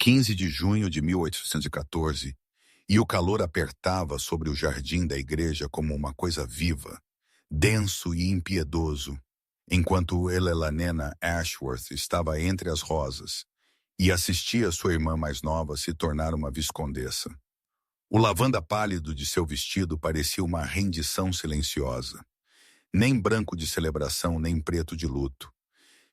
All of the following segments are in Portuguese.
15 de junho de 1814, e o calor apertava sobre o jardim da igreja como uma coisa viva, denso e impiedoso, enquanto Elelanena Ashworth estava entre as rosas e assistia sua irmã mais nova se tornar uma viscondessa. O lavanda pálido de seu vestido parecia uma rendição silenciosa, nem branco de celebração, nem preto de luto.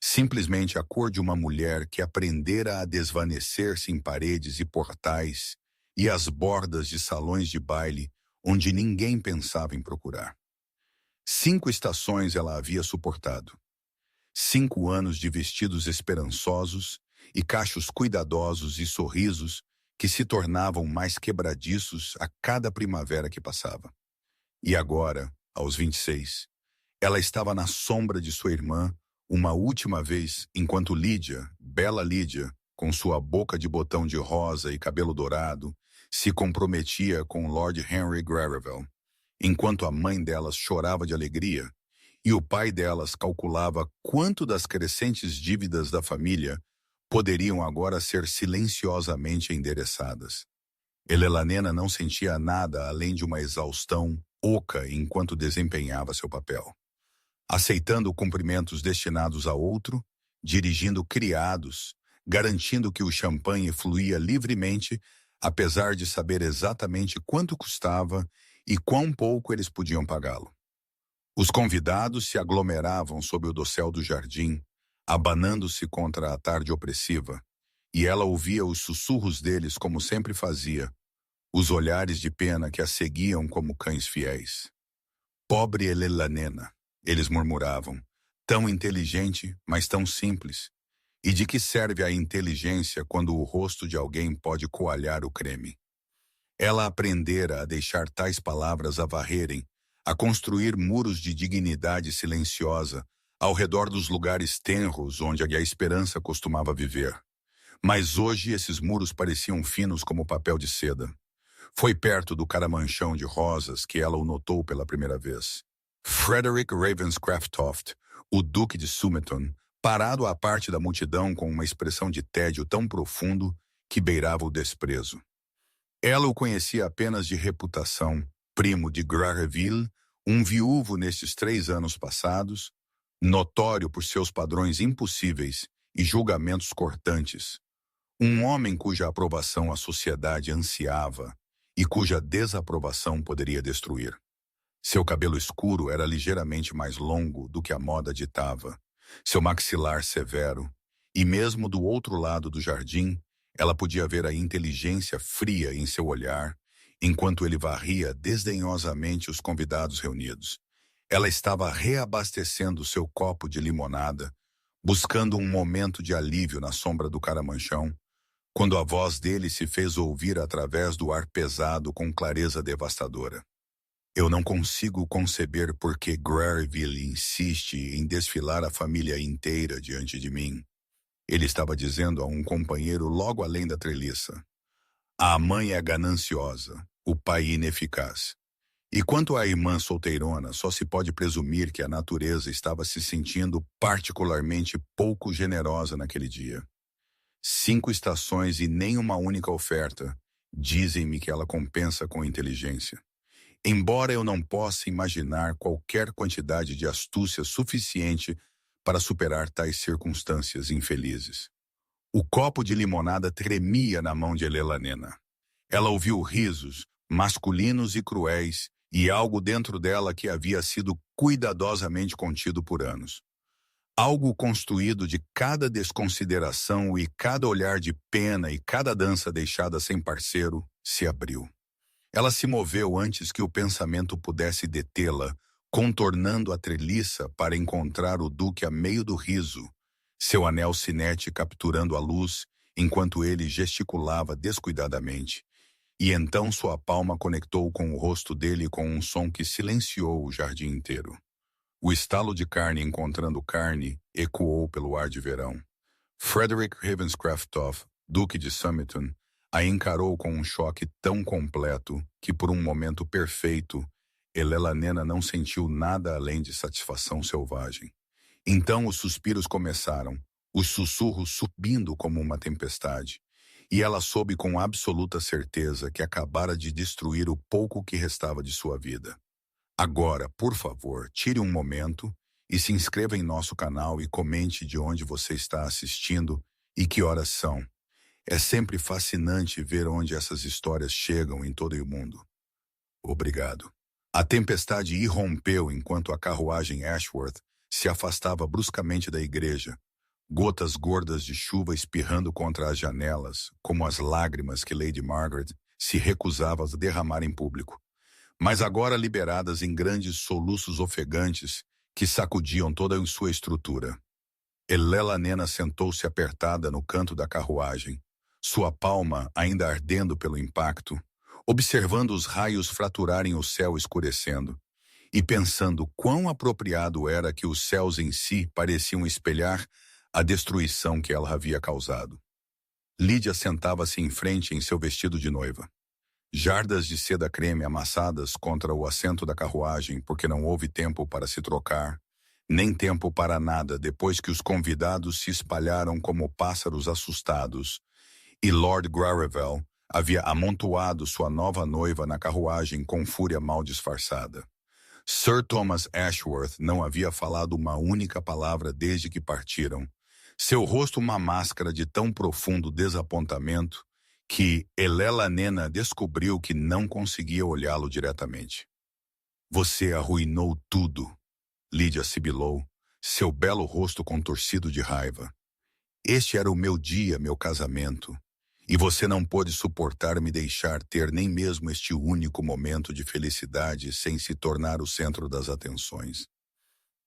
Simplesmente a cor de uma mulher que aprendera a desvanecer-se em paredes e portais e às bordas de salões de baile onde ninguém pensava em procurar. 5 estações ela havia suportado. 5 anos de vestidos esperançosos e cachos cuidadosos e sorrisos que se tornavam mais quebradiços a cada primavera que passava. E agora, aos 26, ela estava na sombra de sua irmã uma última vez, enquanto Lídia, bela Lídia, com sua boca de botão de rosa e cabelo dourado, se comprometia com Lord Henry Greville, enquanto a mãe delas chorava de alegria e o pai delas calculava quanto das crescentes dívidas da família poderiam agora ser silenciosamente endereçadas. Elelanena não sentia nada além de uma exaustão oca enquanto desempenhava seu papel, aceitando cumprimentos destinados a outro, dirigindo criados, garantindo que o champanhe fluía livremente, apesar de saber exatamente quanto custava e quão pouco eles podiam pagá-lo. Os convidados se aglomeravam sob o dossel do jardim, abanando-se contra a tarde opressiva, e ela ouvia os sussurros deles como sempre fazia, os olhares de pena que a seguiam como cães fiéis. Pobre Elelanena, eles murmuravam, tão inteligente, mas tão simples. E de que serve a inteligência quando o rosto de alguém pode coalhar o creme? Ela aprendera a deixar tais palavras a varrerem, a construir muros de dignidade silenciosa ao redor dos lugares tenros onde a esperança costumava viver. Mas hoje esses muros pareciam finos como papel de seda. Foi perto do caramanchão de rosas que ela o notou pela primeira vez. Frederick Ravenscraft, o Duque de Somerton, parado à parte da multidão com uma expressão de tédio tão profundo que beirava o desprezo. Ela o conhecia apenas de reputação, primo de Greville, um viúvo nestes 3 anos passados, notório por seus padrões impossíveis e julgamentos cortantes. Um homem cuja aprovação a sociedade ansiava e cuja desaprovação poderia destruir. Seu cabelo escuro era ligeiramente mais longo do que a moda ditava, seu maxilar severo, e mesmo do outro lado do jardim, ela podia ver a inteligência fria em seu olhar, enquanto ele varria desdenhosamente os convidados reunidos. Ela estava reabastecendo seu copo de limonada, buscando um momento de alívio na sombra do caramanchão, quando a voz dele se fez ouvir através do ar pesado com clareza devastadora. Eu não consigo conceber por que Greville insiste em desfilar a família inteira diante de mim. Ele estava dizendo a um companheiro logo além da treliça. A mãe é gananciosa, o pai ineficaz. E quanto à irmã solteirona, só se pode presumir que a natureza estava se sentindo particularmente pouco generosa naquele dia. 5 estações e nem uma única oferta, dizem-me que ela compensa com inteligência. Embora eu não possa imaginar qualquer quantidade de astúcia suficiente para superar tais circunstâncias infelizes. O copo de limonada tremia na mão de Elelanena. Ela ouviu risos, masculinos e cruéis, e algo dentro dela que havia sido cuidadosamente contido por anos. Algo construído de cada desconsideração e cada olhar de pena e cada dança deixada sem parceiro, se abriu. Ela se moveu antes que o pensamento pudesse detê-la, contornando a treliça para encontrar o duque a meio do riso, seu anel cinete capturando a luz, enquanto ele gesticulava descuidadamente. E então sua palma conectou com o rosto dele com um som que silenciou o jardim inteiro. O estalo de carne encontrando carne ecoou pelo ar de verão. Frederick Ravenscraft, Duque de Somerton, a encarou com um choque tão completo que, por um momento perfeito, Elelanena não sentiu nada além de satisfação selvagem. Então os suspiros começaram, os sussurros subindo como uma tempestade, e ela soube com absoluta certeza que acabara de destruir o pouco que restava de sua vida. Agora, por favor, tire um momento e se inscreva em nosso canal e comente de onde você está assistindo e que horas são. É sempre fascinante ver onde essas histórias chegam em todo o mundo. Obrigado. A tempestade irrompeu enquanto a carruagem Ashworth se afastava bruscamente da igreja, gotas gordas de chuva espirrando contra as janelas, como as lágrimas que Lady Margaret se recusava a derramar em público, mas agora liberadas em grandes soluços ofegantes que sacudiam toda a sua estrutura. Elelanena sentou-se apertada no canto da carruagem, sua palma ainda ardendo pelo impacto, observando os raios fraturarem o céu escurecendo, e pensando quão apropriado era que os céus em si pareciam espelhar a destruição que ela havia causado. Lídia sentava-se em frente em seu vestido de noiva. Jardas de seda creme amassadas contra o assento da carruagem porque não houve tempo para se trocar, nem tempo para nada depois que os convidados se espalharam como pássaros assustados, e Lord Garavel havia amontoado sua nova noiva na carruagem com fúria mal disfarçada. Sir Thomas Ashworth não havia falado uma única palavra desde que partiram, seu rosto uma máscara de tão profundo desapontamento que Elelanena descobriu que não conseguia olhá-lo diretamente. Você arruinou tudo, Lídia sibilou, seu belo rosto contorcido de raiva. Este era o meu dia, meu casamento, e você não pôde suportar me deixar ter nem mesmo este único momento de felicidade sem se tornar o centro das atenções.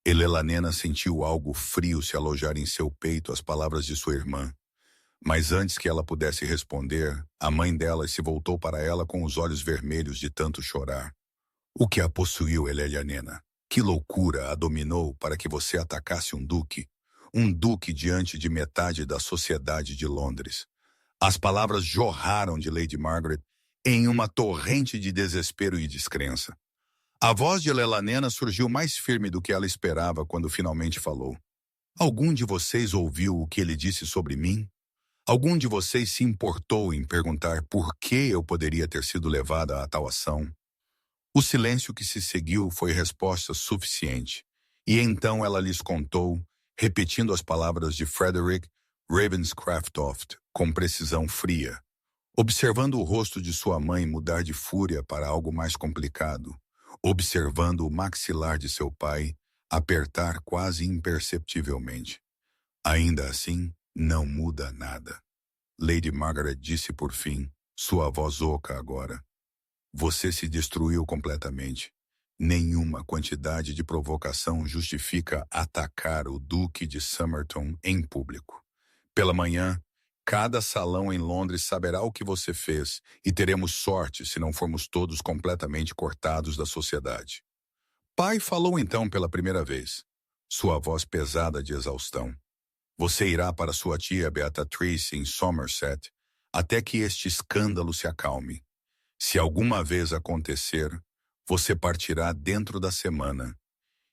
Elelanena sentiu algo frio se alojar em seu peito às palavras de sua irmã, mas antes que ela pudesse responder, a mãe dela se voltou para ela com os olhos vermelhos de tanto chorar. O que a possuiu, Elelanena? Que loucura a dominou para que você atacasse um duque diante de metade da sociedade de Londres? As palavras jorraram de Lady Margaret em uma torrente de desespero e descrença. A voz de Elelanena surgiu mais firme do que ela esperava quando finalmente falou. Algum de vocês ouviu o que ele disse sobre mim? Algum de vocês se importou em perguntar por que eu poderia ter sido levada a tal ação? O silêncio que se seguiu foi resposta suficiente, e então ela lhes contou, repetindo as palavras de Frederick Ravenscraftoft com precisão fria, observando o rosto de sua mãe mudar de fúria para algo mais complicado, observando o maxilar de seu pai apertar quase imperceptivelmente. Ainda assim, não muda nada. Lady Margaret disse por fim, sua voz oca agora. Você se destruiu completamente. Nenhuma quantidade de provocação justifica atacar o Duque de Somerton em público. Pela manhã, cada salão em Londres saberá o que você fez e teremos sorte se não formos todos completamente cortados da sociedade. Pai falou então pela primeira vez, sua voz pesada de exaustão. Você irá para sua tia Beatrice em Somerset até que este escândalo se acalme. Se alguma vez acontecer, você partirá dentro da semana,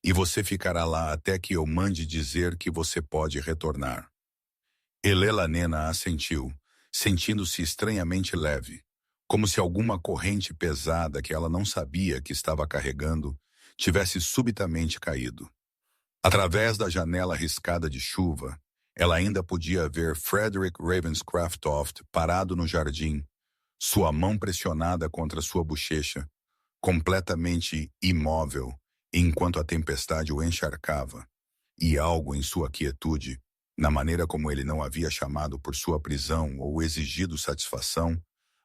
e você ficará lá até que eu mande dizer que você pode retornar. Elelanena assentiu, sentindo-se estranhamente leve, como se alguma corrente pesada que ela não sabia que estava carregando tivesse subitamente caído. Através da janela riscada de chuva, ela ainda podia ver Frederick Ravenscraftoft parado no jardim, sua mão pressionada contra sua bochecha, completamente imóvel, enquanto a tempestade o encharcava, e algo em sua quietude, na maneira como ele não havia chamado por sua prisão ou exigido satisfação,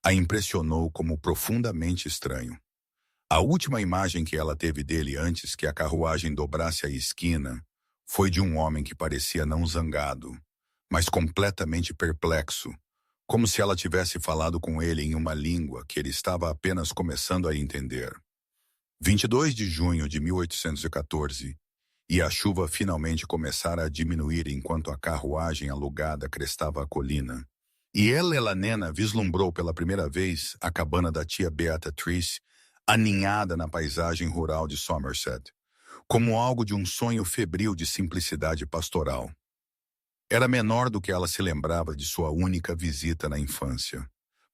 a impressionou como profundamente estranho. A última imagem que ela teve dele antes que a carruagem dobrasse a esquina foi de um homem que parecia não zangado, mas completamente perplexo, como se ela tivesse falado com ele em uma língua que ele estava apenas começando a entender. 22 de junho de 1814, e a chuva finalmente começara a diminuir enquanto a carruagem alugada crestava a colina. E Elelanena vislumbrou pela primeira vez a cabana da tia Beatrice, aninhada na paisagem rural de Somerset, como algo de um sonho febril de simplicidade pastoral. Era menor do que ela se lembrava de sua única visita na infância.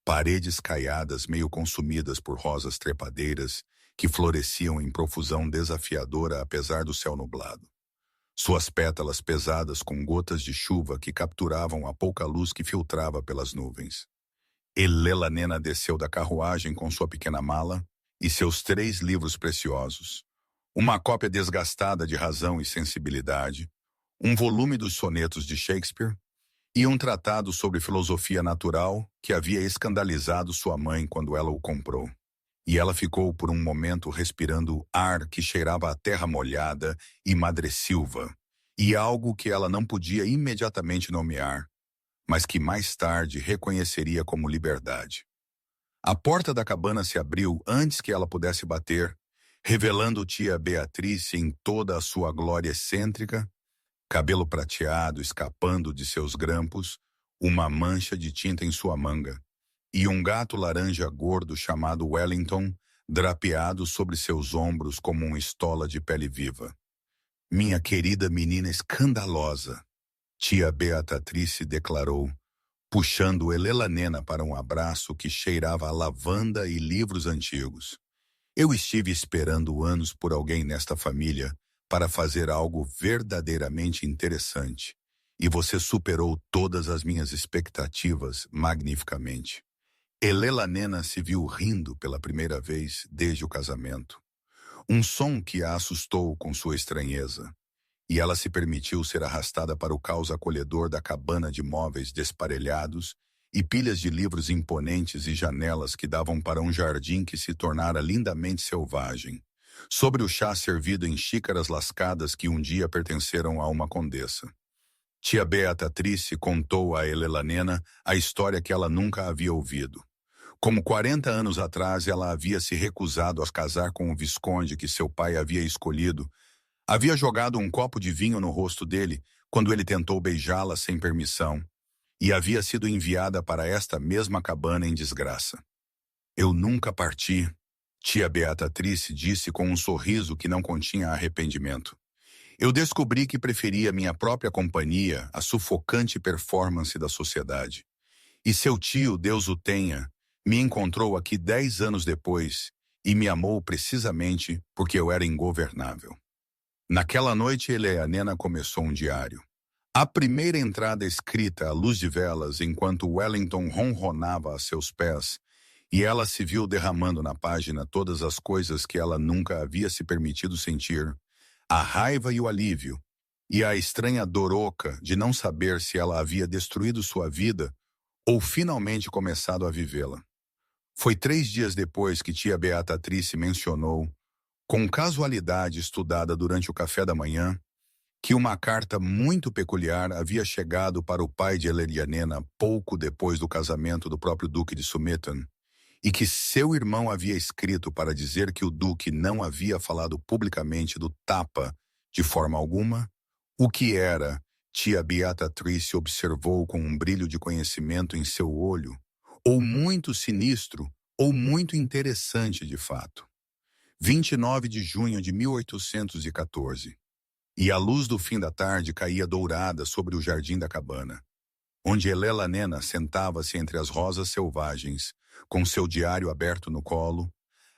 Paredes caiadas meio consumidas por rosas trepadeiras que floresciam em profusão desafiadora apesar do céu nublado. Suas pétalas pesadas com gotas de chuva que capturavam a pouca luz que filtrava pelas nuvens. Elelanena desceu da carruagem com sua pequena mala e seus 3 livros preciosos. Uma cópia desgastada de Razão e Sensibilidade, um volume dos sonetos de Shakespeare e um tratado sobre filosofia natural que havia escandalizado sua mãe quando ela o comprou. E ela ficou por um momento respirando ar que cheirava a terra molhada e madressilva, e algo que ela não podia imediatamente nomear, mas que mais tarde reconheceria como liberdade. A porta da cabana se abriu antes que ela pudesse bater, revelando tia Beatriz em toda a sua glória excêntrica, cabelo prateado escapando de seus grampos, uma mancha de tinta em sua manga, e um gato laranja gordo chamado Wellington, drapeado sobre seus ombros como uma estola de pele viva. Minha querida menina escandalosa, tia Beatrice declarou, puxando Elelanena para um abraço que cheirava a lavanda e livros antigos. Eu estive esperando anos por alguém nesta família para fazer algo verdadeiramente interessante, e você superou todas as minhas expectativas magnificamente. Elelanena se viu rindo pela primeira vez desde o casamento. Um som que a assustou com sua estranheza, e ela se permitiu ser arrastada para o caos acolhedor da cabana de móveis desparelhados e pilhas de livros imponentes e janelas que davam para um jardim que se tornara lindamente selvagem, sobre o chá servido em xícaras lascadas que um dia pertenceram a uma condessa. Tia Beatrice contou a Elelanena a história que ela nunca havia ouvido. Como 40 anos atrás ela havia se recusado a casar com o visconde que seu pai havia escolhido, havia jogado um copo de vinho no rosto dele quando ele tentou beijá-la sem permissão, e havia sido enviada para esta mesma cabana em desgraça. Eu nunca parti, tia Beatrice disse com um sorriso que não continha arrependimento. Eu descobri que preferia minha própria companhia à sufocante performance da sociedade. E seu tio, Deus o tenha, me encontrou aqui 10 anos depois e me amou precisamente porque eu era ingovernável. Naquela noite, Eleanena começou um diário. A primeira entrada escrita à luz de velas enquanto Wellington ronronava a seus pés, e ela se viu derramando na página todas as coisas que ela nunca havia se permitido sentir, a raiva e o alívio, e a estranha dor oca de não saber se ela havia destruído sua vida ou finalmente começado a vivê-la. Foi 3 dias depois que tia Beatrice mencionou, com casualidade estudada durante o café da manhã, que uma carta muito peculiar havia chegado para o pai de Eleanena pouco depois do casamento do próprio Duque de Sumeton, e que seu irmão havia escrito para dizer que o Duque não havia falado publicamente do tapa de forma alguma, o que era, tia Beatrice observou com um brilho de conhecimento em seu olho, ou muito sinistro, ou muito interessante de fato. 29 de junho de 1814. E a luz do fim da tarde caía dourada sobre o jardim da cabana, onde Eleanena sentava-se entre as rosas selvagens, com seu diário aberto no colo,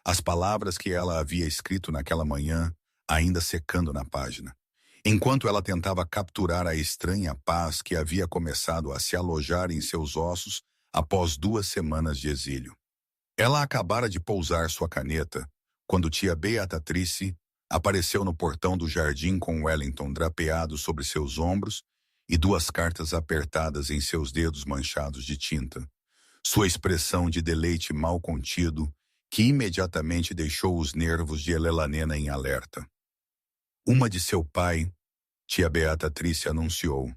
as palavras que ela havia escrito naquela manhã ainda secando na página, enquanto ela tentava capturar a estranha paz que havia começado a se alojar em seus ossos após 2 semanas de exílio. Ela acabara de pousar sua caneta, quando tia Beatrice apareceu no portão do jardim com Wellington drapeado sobre seus ombros e 2 cartas apertadas em seus dedos manchados de tinta. Sua expressão de deleite mal contido, que imediatamente deixou os nervos de Eleanena em alerta. Uma de seu pai, tia Beatrice anunciou,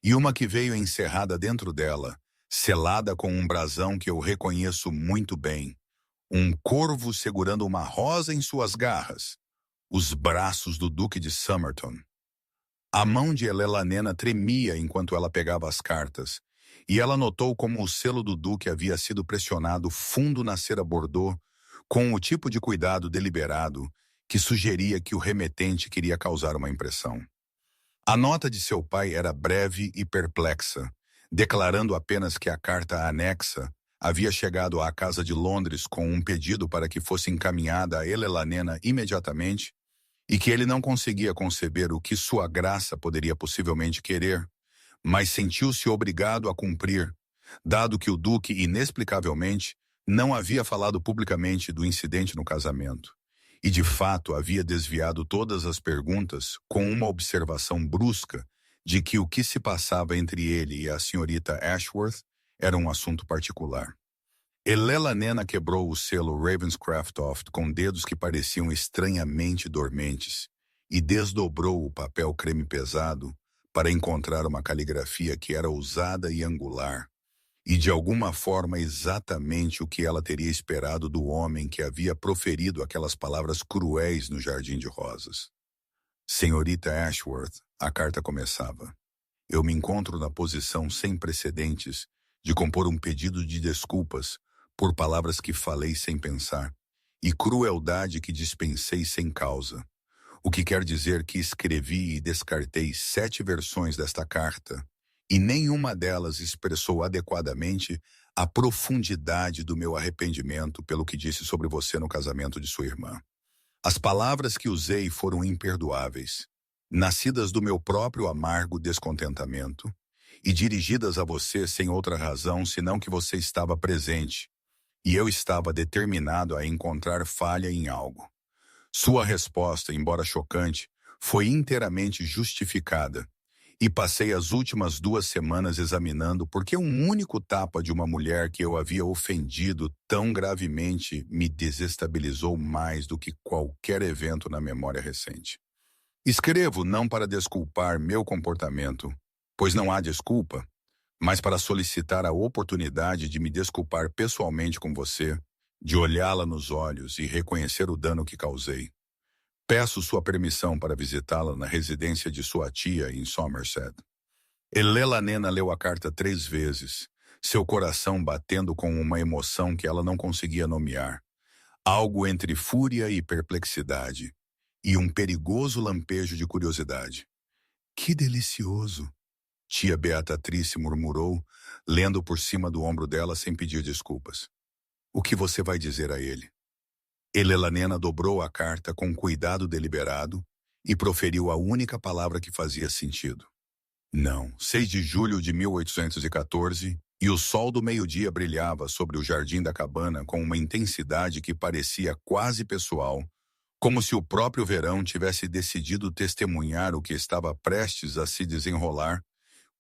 e uma que veio encerrada dentro dela, selada com um brasão que eu reconheço muito bem, um corvo segurando uma rosa em suas garras, os braços do Duque de Somerton. A mão de Eleanena tremia enquanto ela pegava as cartas, e ela notou como o selo do Duque havia sido pressionado fundo na cera bordô, com o tipo de cuidado deliberado que sugeria que o remetente queria causar uma impressão. A nota de seu pai era breve e perplexa, declarando apenas que a carta anexa havia chegado à Casa de Londres com um pedido para que fosse encaminhada a Helena imediatamente e que ele não conseguia conceber o que sua graça poderia possivelmente querer, mas sentiu-se obrigado a cumprir, dado que o duque, inexplicavelmente, não havia falado publicamente do incidente no casamento. E de fato havia desviado todas as perguntas com uma observação brusca de que o que se passava entre ele e a senhorita Ashworth era um assunto particular. Helena quebrou o selo Ravenscraft com dedos que pareciam estranhamente dormentes e desdobrou o papel creme pesado para encontrar uma caligrafia que era ousada e angular, e de alguma forma exatamente o que ela teria esperado do homem que havia proferido aquelas palavras cruéis no Jardim de Rosas. Senhorita Ashworth, a carta começava. Eu me encontro na posição sem precedentes de compor um pedido de desculpas por palavras que falei sem pensar e crueldade que dispensei sem causa. O que quer dizer que escrevi e descartei 7 versões desta carta, e nenhuma delas expressou adequadamente a profundidade do meu arrependimento pelo que disse sobre você no casamento de sua irmã. As palavras que usei foram imperdoáveis, nascidas do meu próprio amargo descontentamento e dirigidas a você sem outra razão senão que você estava presente, e eu estava determinado a encontrar falha em algo. Sua resposta, embora chocante, foi inteiramente justificada, e passei as últimas 2 semanas examinando por que um único tapa de uma mulher que eu havia ofendido tão gravemente me desestabilizou mais do que qualquer evento na memória recente. Escrevo não para desculpar meu comportamento, pois não há desculpa, mas para solicitar a oportunidade de me desculpar pessoalmente com você, de olhá-la nos olhos e reconhecer o dano que causei. Peço sua permissão para visitá-la na residência de sua tia em Somerset. Helena leu a carta 3 vezes, seu coração batendo com uma emoção que ela não conseguia nomear. Algo entre fúria e perplexidade, e um perigoso lampejo de curiosidade. Que delicioso! Tia Beatrice murmurou, lendo por cima do ombro dela sem pedir desculpas. O que você vai dizer a ele? Helena dobrou a carta com cuidado deliberado e proferiu a única palavra que fazia sentido. Não, 6 de julho de 1814, e o sol do meio-dia brilhava sobre o jardim da cabana com uma intensidade que parecia quase pessoal, como se o próprio verão tivesse decidido testemunhar o que estava prestes a se desenrolar,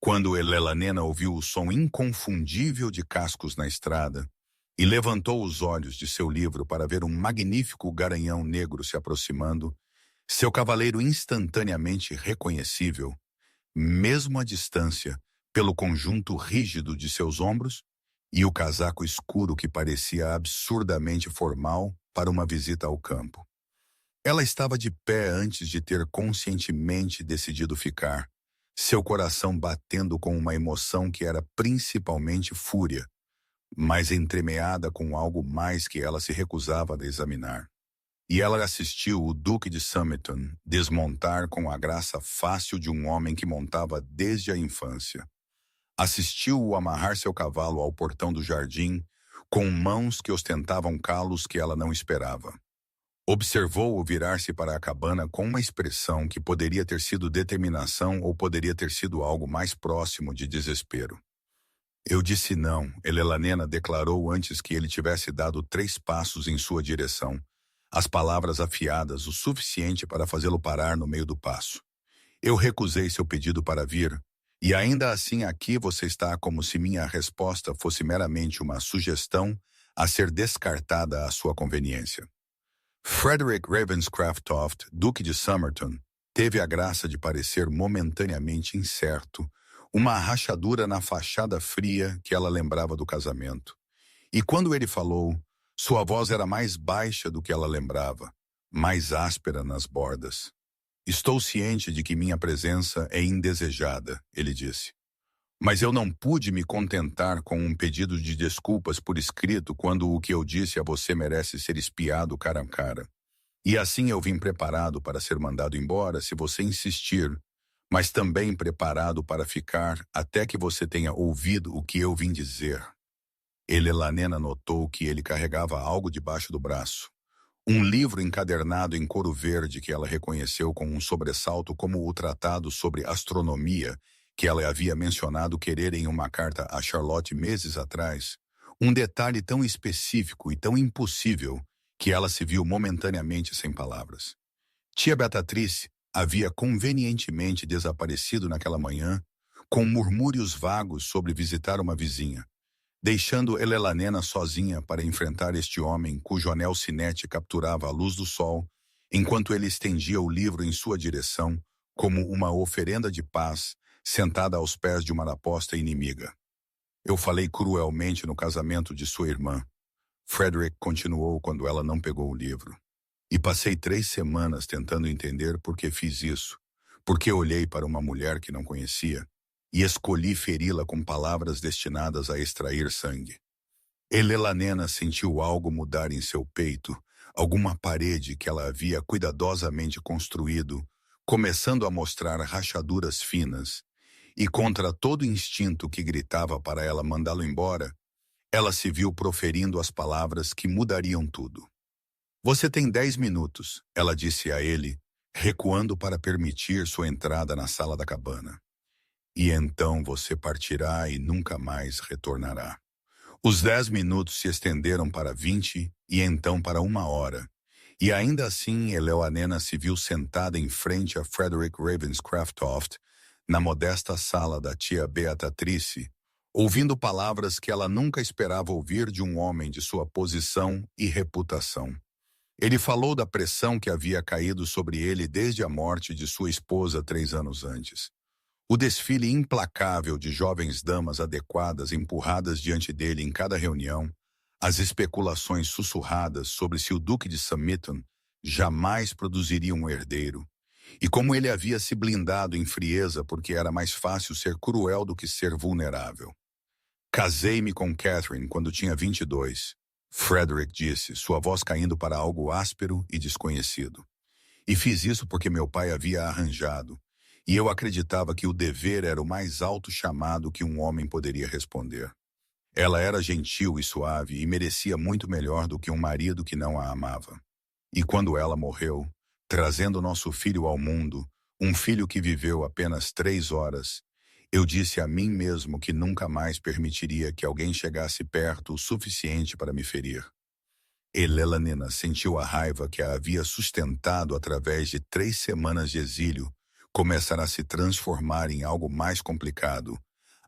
quando Helena ouviu o som inconfundível de cascos na estrada e levantou os olhos de seu livro para ver um magnífico garanhão negro se aproximando, seu cavaleiro instantaneamente reconhecível, mesmo à distância, pelo conjunto rígido de seus ombros e o casaco escuro que parecia absurdamente formal para uma visita ao campo. Ela estava de pé antes de ter conscientemente decidido ficar, seu coração batendo com uma emoção que era principalmente fúria, mas entremeada com algo mais que ela se recusava a examinar. E ela assistiu o Duque de Somerton desmontar com a graça fácil de um homem que montava desde a infância. Assistiu-o amarrar seu cavalo ao portão do jardim, com mãos que ostentavam calos que ela não esperava. Observou-o virar-se para a cabana com uma expressão que poderia ter sido determinação ou poderia ter sido algo mais próximo de desespero. Eu disse não, Helena declarou antes que ele tivesse dado 3 passos em sua direção, as palavras afiadas o suficiente para fazê-lo parar no meio do passo. Eu recusei seu pedido para vir, e ainda assim aqui você está como se minha resposta fosse meramente uma sugestão a ser descartada à sua conveniência. Frederick Ravenscraft, Duque de Somerton, teve a graça de parecer momentaneamente incerto, uma rachadura na fachada fria que ela lembrava do casamento. E quando ele falou, sua voz era mais baixa do que ela lembrava, mais áspera nas bordas. Estou ciente de que minha presença é indesejada, ele disse. Mas eu não pude me contentar com um pedido de desculpas por escrito quando o que eu disse a você merece ser espiado cara a cara. E assim eu vim preparado para ser mandado embora se você insistir, mas também preparado para ficar até que você tenha ouvido o que eu vim dizer. Elelanena notou que ele carregava algo debaixo do braço. Um livro encadernado em couro verde que ela reconheceu com um sobressalto como o tratado sobre astronomia que ela havia mencionado querer em uma carta a Charlotte meses atrás. Um detalhe tão específico e tão impossível que ela se viu momentaneamente sem palavras. Tia Beatrice havia convenientemente desaparecido naquela manhã, com murmúrios vagos sobre visitar uma vizinha, deixando Elelanena sozinha para enfrentar este homem cujo anel cinete capturava a luz do sol, enquanto ele estendia o livro em sua direção como uma oferenda de paz, sentada aos pés de uma aposta inimiga. Eu falei cruelmente no casamento de sua irmã. Frederick continuou quando ela não pegou o livro. E passei 3 semanas tentando entender por que fiz isso, porque olhei para uma mulher que não conhecia e escolhi feri-la com palavras destinadas a extrair sangue. Elelanena sentiu algo mudar em seu peito, alguma parede que ela havia cuidadosamente construído, começando a mostrar rachaduras finas, e contra todo instinto que gritava para ela mandá-lo embora, ela se viu proferindo as palavras que mudariam tudo. Você tem 10 minutos, ela disse a ele, recuando para permitir sua entrada na sala da cabana. E então você partirá e nunca mais retornará. Os 10 minutos se estenderam para 20 e então para 1 hora. E ainda assim, Eleanena se viu sentada em frente a Frederick Ravenscraft na modesta sala da tia Beatrice, ouvindo palavras que ela nunca esperava ouvir de um homem de sua posição e reputação. Ele falou da pressão que havia caído sobre ele desde a morte de sua esposa 3 anos antes. O desfile implacável de jovens damas adequadas empurradas diante dele em cada reunião, as especulações sussurradas sobre se o Duque de Summiton jamais produziria um herdeiro, e como ele havia se blindado em frieza porque era mais fácil ser cruel do que ser vulnerável. Casei-me com Catherine quando tinha 22, Frederick disse, sua voz caindo para algo áspero e desconhecido. E fiz isso porque meu pai havia arranjado, e eu acreditava que o dever era o mais alto chamado que um homem poderia responder. Ela era gentil e suave e merecia muito melhor do que um marido que não a amava. E quando ela morreu, trazendo nosso filho ao mundo, um filho que viveu apenas 3 horas, eu disse a mim mesmo que nunca mais permitiria que alguém chegasse perto o suficiente para me ferir. Elelanena sentiu a raiva que a havia sustentado através de 3 semanas de exílio começar a se transformar em algo mais complicado,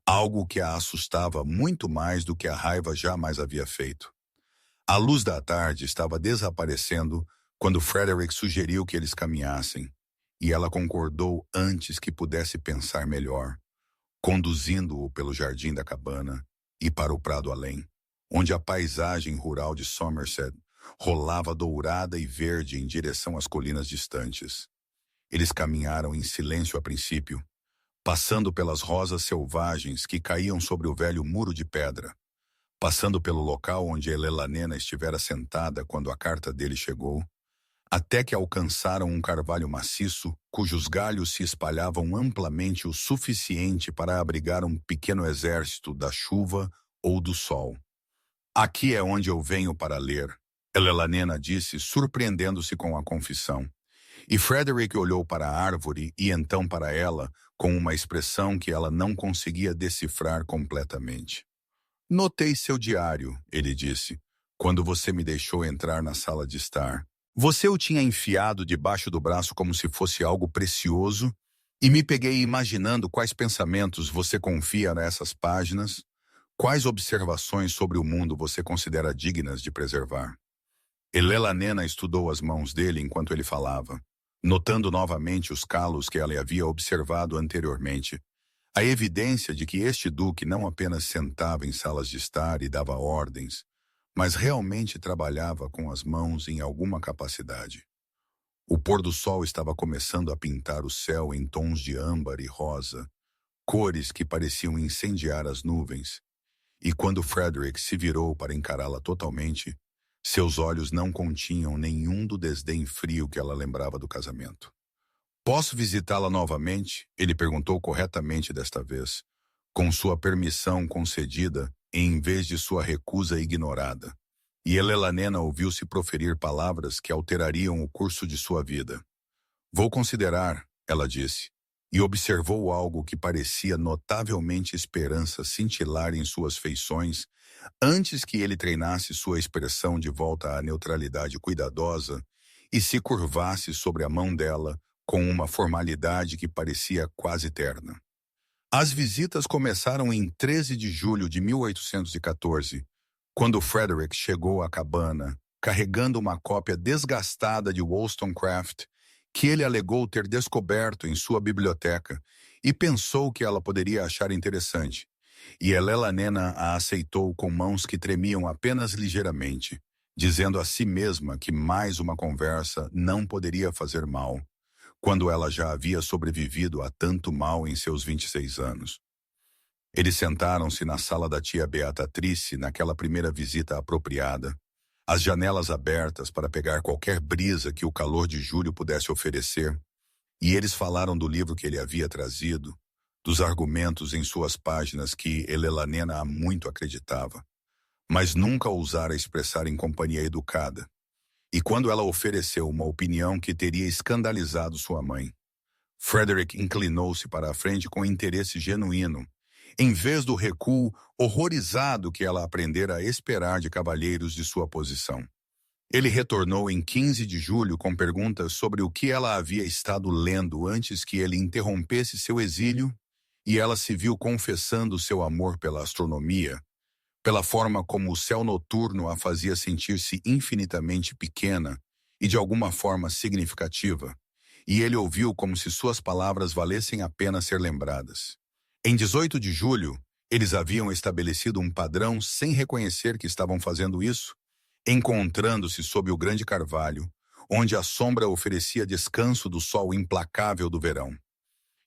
algo que a assustava muito mais do que a raiva jamais havia feito. A luz da tarde estava desaparecendo quando Frederick sugeriu que eles caminhassem, e ela concordou antes que pudesse pensar melhor, conduzindo-o pelo jardim da cabana e para o prado além, onde a paisagem rural de Somerset rolava dourada e verde em direção às colinas distantes. Eles caminharam em silêncio a princípio, passando pelas rosas selvagens que caíam sobre o velho muro de pedra, passando pelo local onde Elelanena estivera sentada quando a carta dele chegou, até que alcançaram um carvalho maciço, cujos galhos se espalhavam amplamente o suficiente para abrigar um pequeno exército da chuva ou do sol. Aqui é onde eu venho para ler, Elelanena disse, surpreendendo-se com a confissão. E Frederick olhou para a árvore e então para ela, com uma expressão que ela não conseguia decifrar completamente. Notei seu diário, ele disse, quando você me deixou entrar na sala de estar. Você o tinha enfiado debaixo do braço como se fosse algo precioso, e me peguei imaginando quais pensamentos você confia nessas páginas, quais observações sobre o mundo você considera dignas de preservar. Elelanena estudou as mãos dele enquanto ele falava, notando novamente os calos que ela havia observado anteriormente, a evidência de que este duque não apenas sentava em salas de estar e dava ordens, mas realmente trabalhava com as mãos em alguma capacidade. O pôr do sol estava começando a pintar o céu em tons de âmbar e rosa, cores que pareciam incendiar as nuvens, e quando Frederick se virou para encará-la totalmente, seus olhos não continham nenhum do desdém frio que ela lembrava do casamento. Posso visitá-la novamente? Ele perguntou corretamente desta vez, com sua permissão concedida em vez de sua recusa ignorada. E Elelanena ouviu-se proferir palavras que alterariam o curso de sua vida. Vou considerar, ela disse, e observou algo que parecia notavelmente esperança cintilar em suas feições antes que ele treinasse sua expressão de volta à neutralidade cuidadosa e se curvasse sobre a mão dela com uma formalidade que parecia quase terna. As visitas começaram em 13 de julho de 1814, quando Frederick chegou à cabana, carregando uma cópia desgastada de Wollstonecraft que ele alegou ter descoberto em sua biblioteca e pensou que ela poderia achar interessante. E Elelanena a aceitou com mãos que tremiam apenas ligeiramente, dizendo a si mesma que mais uma conversa não poderia fazer mal, quando ela já havia sobrevivido a tanto mal em seus 26 anos. Eles sentaram-se na sala da tia Beatrice naquela primeira visita apropriada, as janelas abertas para pegar qualquer brisa que o calor de julho pudesse oferecer, e eles falaram do livro que ele havia trazido, dos argumentos em suas páginas que Elelanena há muito acreditava, mas nunca ousara expressar em companhia educada. E quando ela ofereceu uma opinião que teria escandalizado sua mãe, Frederick inclinou-se para a frente com interesse genuíno, em vez do recuo horrorizado que ela aprendera a esperar de cavalheiros de sua posição. Ele retornou em 15 de julho com perguntas sobre o que ela havia estado lendo antes que ele interrompesse seu exílio, e ela se viu confessando seu amor pela astronomia, pela forma como o céu noturno a fazia sentir-se infinitamente pequena e de alguma forma significativa, e ele ouviu como se suas palavras valessem a pena ser lembradas. Em 18 de julho, eles haviam estabelecido um padrão sem reconhecer que estavam fazendo isso, encontrando-se sob o grande carvalho, onde a sombra oferecia descanso do sol implacável do verão.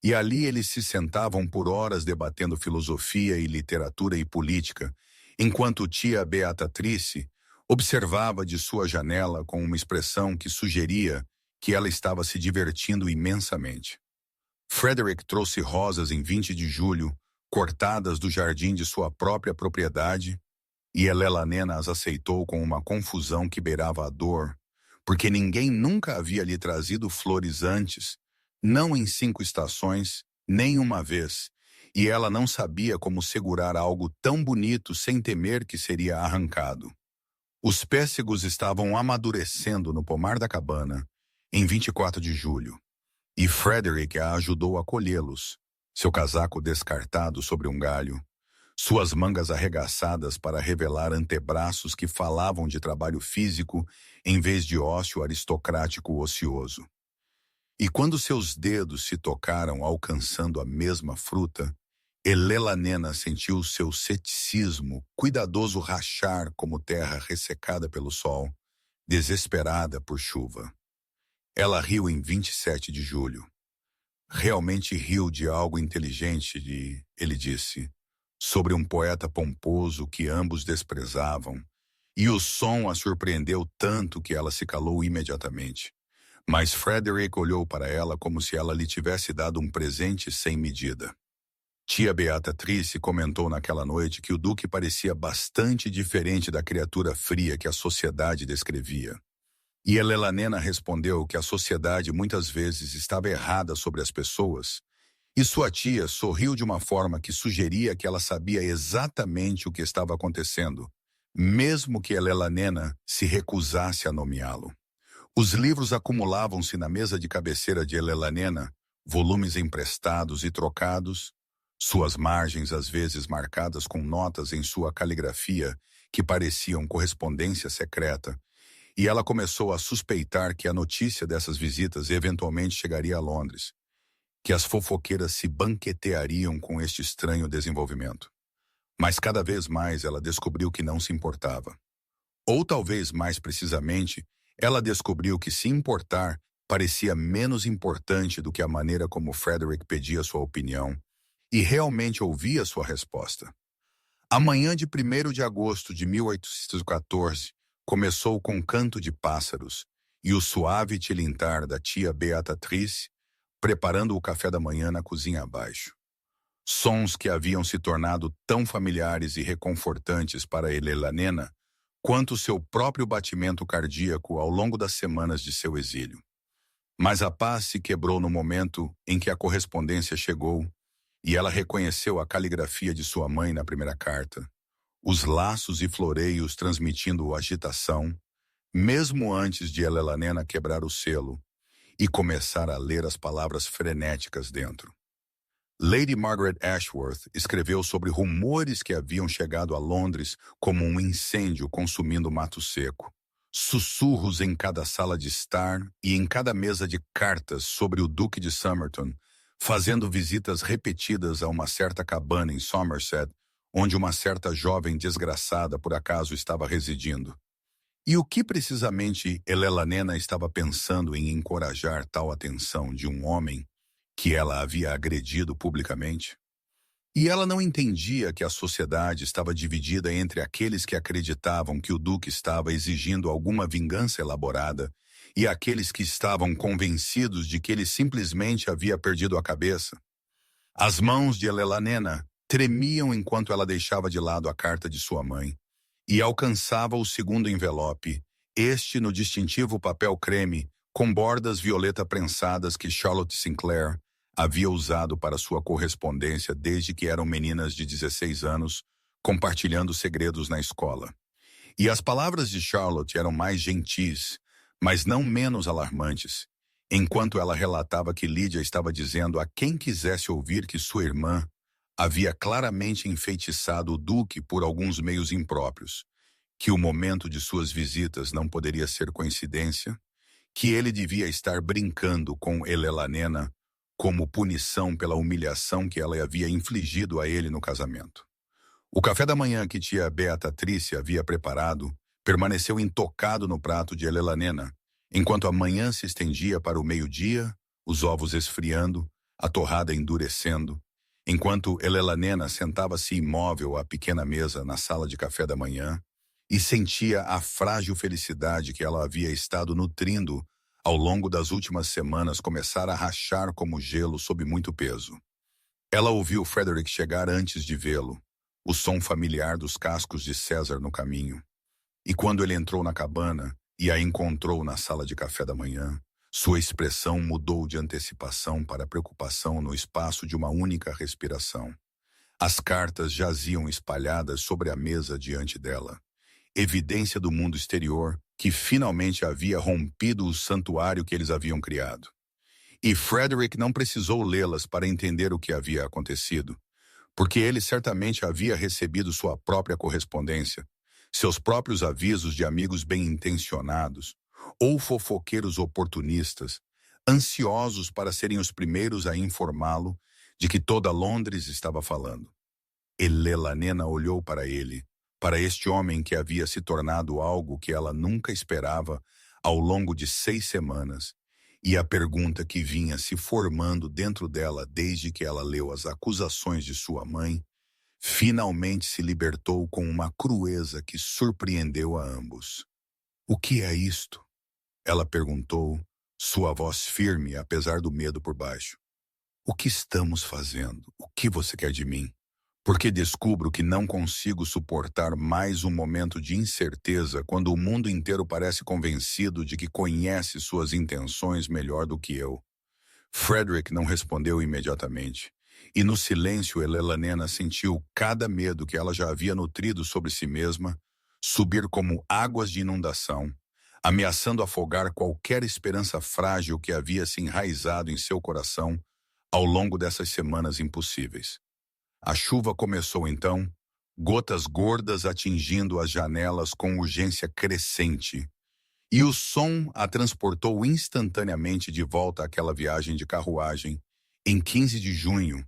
E ali eles se sentavam por horas debatendo filosofia e literatura e política, enquanto tia Beatrice observava de sua janela com uma expressão que sugeria que ela estava se divertindo imensamente. Frederick trouxe rosas em 20 de julho, cortadas do jardim de sua própria propriedade, e Elelanena as aceitou com uma confusão que beirava a dor, porque ninguém nunca havia lhe trazido flores antes, não em 5 estações, nem uma vez, e ela não sabia como segurar algo tão bonito sem temer que seria arrancado. Os pêssegos estavam amadurecendo no pomar da cabana, em 24 de julho, e Frederick a ajudou a colhê-los, seu casaco descartado sobre um galho, suas mangas arregaçadas para revelar antebraços que falavam de trabalho físico em vez de ócio aristocrático ocioso. E quando seus dedos se tocaram alcançando a mesma fruta, Elelanena sentiu seu ceticismo cuidadoso rachar como terra ressecada pelo sol, desesperada por chuva. Ela riu em 27 de julho. Realmente riu de algo inteligente, ele disse, sobre um poeta pomposo que ambos desprezavam, e o som a surpreendeu tanto que ela se calou imediatamente. Mas Frederick olhou para ela como se ela lhe tivesse dado um presente sem medida. Tia Beatrice comentou naquela noite que o duque parecia bastante diferente da criatura fria que a sociedade descrevia. E Elelanena respondeu que a sociedade muitas vezes estava errada sobre as pessoas, e sua tia sorriu de uma forma que sugeria que ela sabia exatamente o que estava acontecendo, mesmo que Elelanena se recusasse a nomeá-lo. Os livros acumulavam-se na mesa de cabeceira de Elelanena, volumes emprestados e trocados, suas margens às vezes marcadas com notas em sua caligrafia que pareciam correspondência secreta, e ela começou a suspeitar que a notícia dessas visitas eventualmente chegaria a Londres, que as fofoqueiras se banqueteariam com este estranho desenvolvimento. Mas cada vez mais ela descobriu que não se importava. Ou talvez mais precisamente, ela descobriu que se importar parecia menos importante do que a maneira como Frederick pedia sua opinião e realmente ouvia sua resposta. A manhã de 1º de agosto de 1814 começou com canto de pássaros e o suave tilintar da tia Beatrice, preparando o café da manhã na cozinha abaixo. Sons que haviam se tornado tão familiares e reconfortantes para Helena quanto seu próprio batimento cardíaco ao longo das semanas de seu exílio. Mas a paz se quebrou no momento em que a correspondência chegou e ela reconheceu a caligrafia de sua mãe na primeira carta, os laços e floreios transmitindo agitação, mesmo antes de Helena quebrar o selo e começar a ler as palavras frenéticas dentro. Lady Margaret Ashworth escreveu sobre rumores que haviam chegado a Londres como um incêndio consumindo mato seco. Sussurros em cada sala de estar e em cada mesa de cartas sobre o Duque de Somerton, fazendo visitas repetidas a uma certa cabana em Somerset, onde uma certa jovem desgraçada por acaso estava residindo. E o que precisamente Helena estava pensando em encorajar tal atenção de um homem que ela havia agredido publicamente? E ela não entendia que a sociedade estava dividida entre aqueles que acreditavam que o duque estava exigindo alguma vingança elaborada e aqueles que estavam convencidos de que ele simplesmente havia perdido a cabeça. As mãos de Helena tremiam enquanto ela deixava de lado a carta de sua mãe e alcançava o segundo envelope, este no distintivo papel creme com bordas violeta prensadas que Charlotte Sinclair havia usado para sua correspondência desde que eram meninas de 16 anos, compartilhando segredos na escola. E as palavras de Charlotte eram mais gentis, mas não menos alarmantes, enquanto ela relatava que Lydia estava dizendo a quem quisesse ouvir que sua irmã havia claramente enfeitiçado o duque por alguns meios impróprios, que o momento de suas visitas não poderia ser coincidência, que ele devia estar brincando com Helena como punição pela humilhação que ela havia infligido a ele no casamento. O café da manhã que tia Beatrice havia preparado permaneceu intocado no prato de Helena, enquanto a manhã se estendia para o meio-dia, os ovos esfriando, a torrada endurecendo, enquanto Helena sentava-se imóvel à pequena mesa na sala de café da manhã e sentia a frágil felicidade que ela havia estado nutrindo ao longo das últimas semanas começar a rachar como gelo sob muito peso. Ela ouviu Frederick chegar antes de vê-lo, o som familiar dos cascos de César no caminho. E quando ele entrou na cabana e a encontrou na sala de café da manhã, sua expressão mudou de antecipação para preocupação no espaço de uma única respiração. As cartas jaziam espalhadas sobre a mesa diante dela, evidência do mundo exterior que finalmente havia rompido o santuário que eles haviam criado. E Frederick não precisou lê-las para entender o que havia acontecido, porque ele certamente havia recebido sua própria correspondência, seus próprios avisos de amigos bem-intencionados, ou fofoqueiros oportunistas, ansiosos para serem os primeiros a informá-lo de que toda Londres estava falando. Helena olhou para ele, para este homem que havia se tornado algo que ela nunca esperava ao longo de 6 semanas, e a pergunta que vinha se formando dentro dela desde que ela leu as acusações de sua mãe, finalmente se libertou com uma crueza que surpreendeu a ambos. "O que é isto?" ela perguntou, sua voz firme apesar do medo por baixo. "O que estamos fazendo? O que você quer de mim? Porque descubro que não consigo suportar mais um momento de incerteza quando o mundo inteiro parece convencido de que conhece suas intenções melhor do que eu." Frederick não respondeu imediatamente, e no silêncio Helena sentiu cada medo que ela já havia nutrido sobre si mesma subir como águas de inundação, ameaçando afogar qualquer esperança frágil que havia se enraizado em seu coração ao longo dessas semanas impossíveis. A chuva começou então, gotas gordas atingindo as janelas com urgência crescente, e o som a transportou instantaneamente de volta àquela viagem de carruagem, em 15 de junho,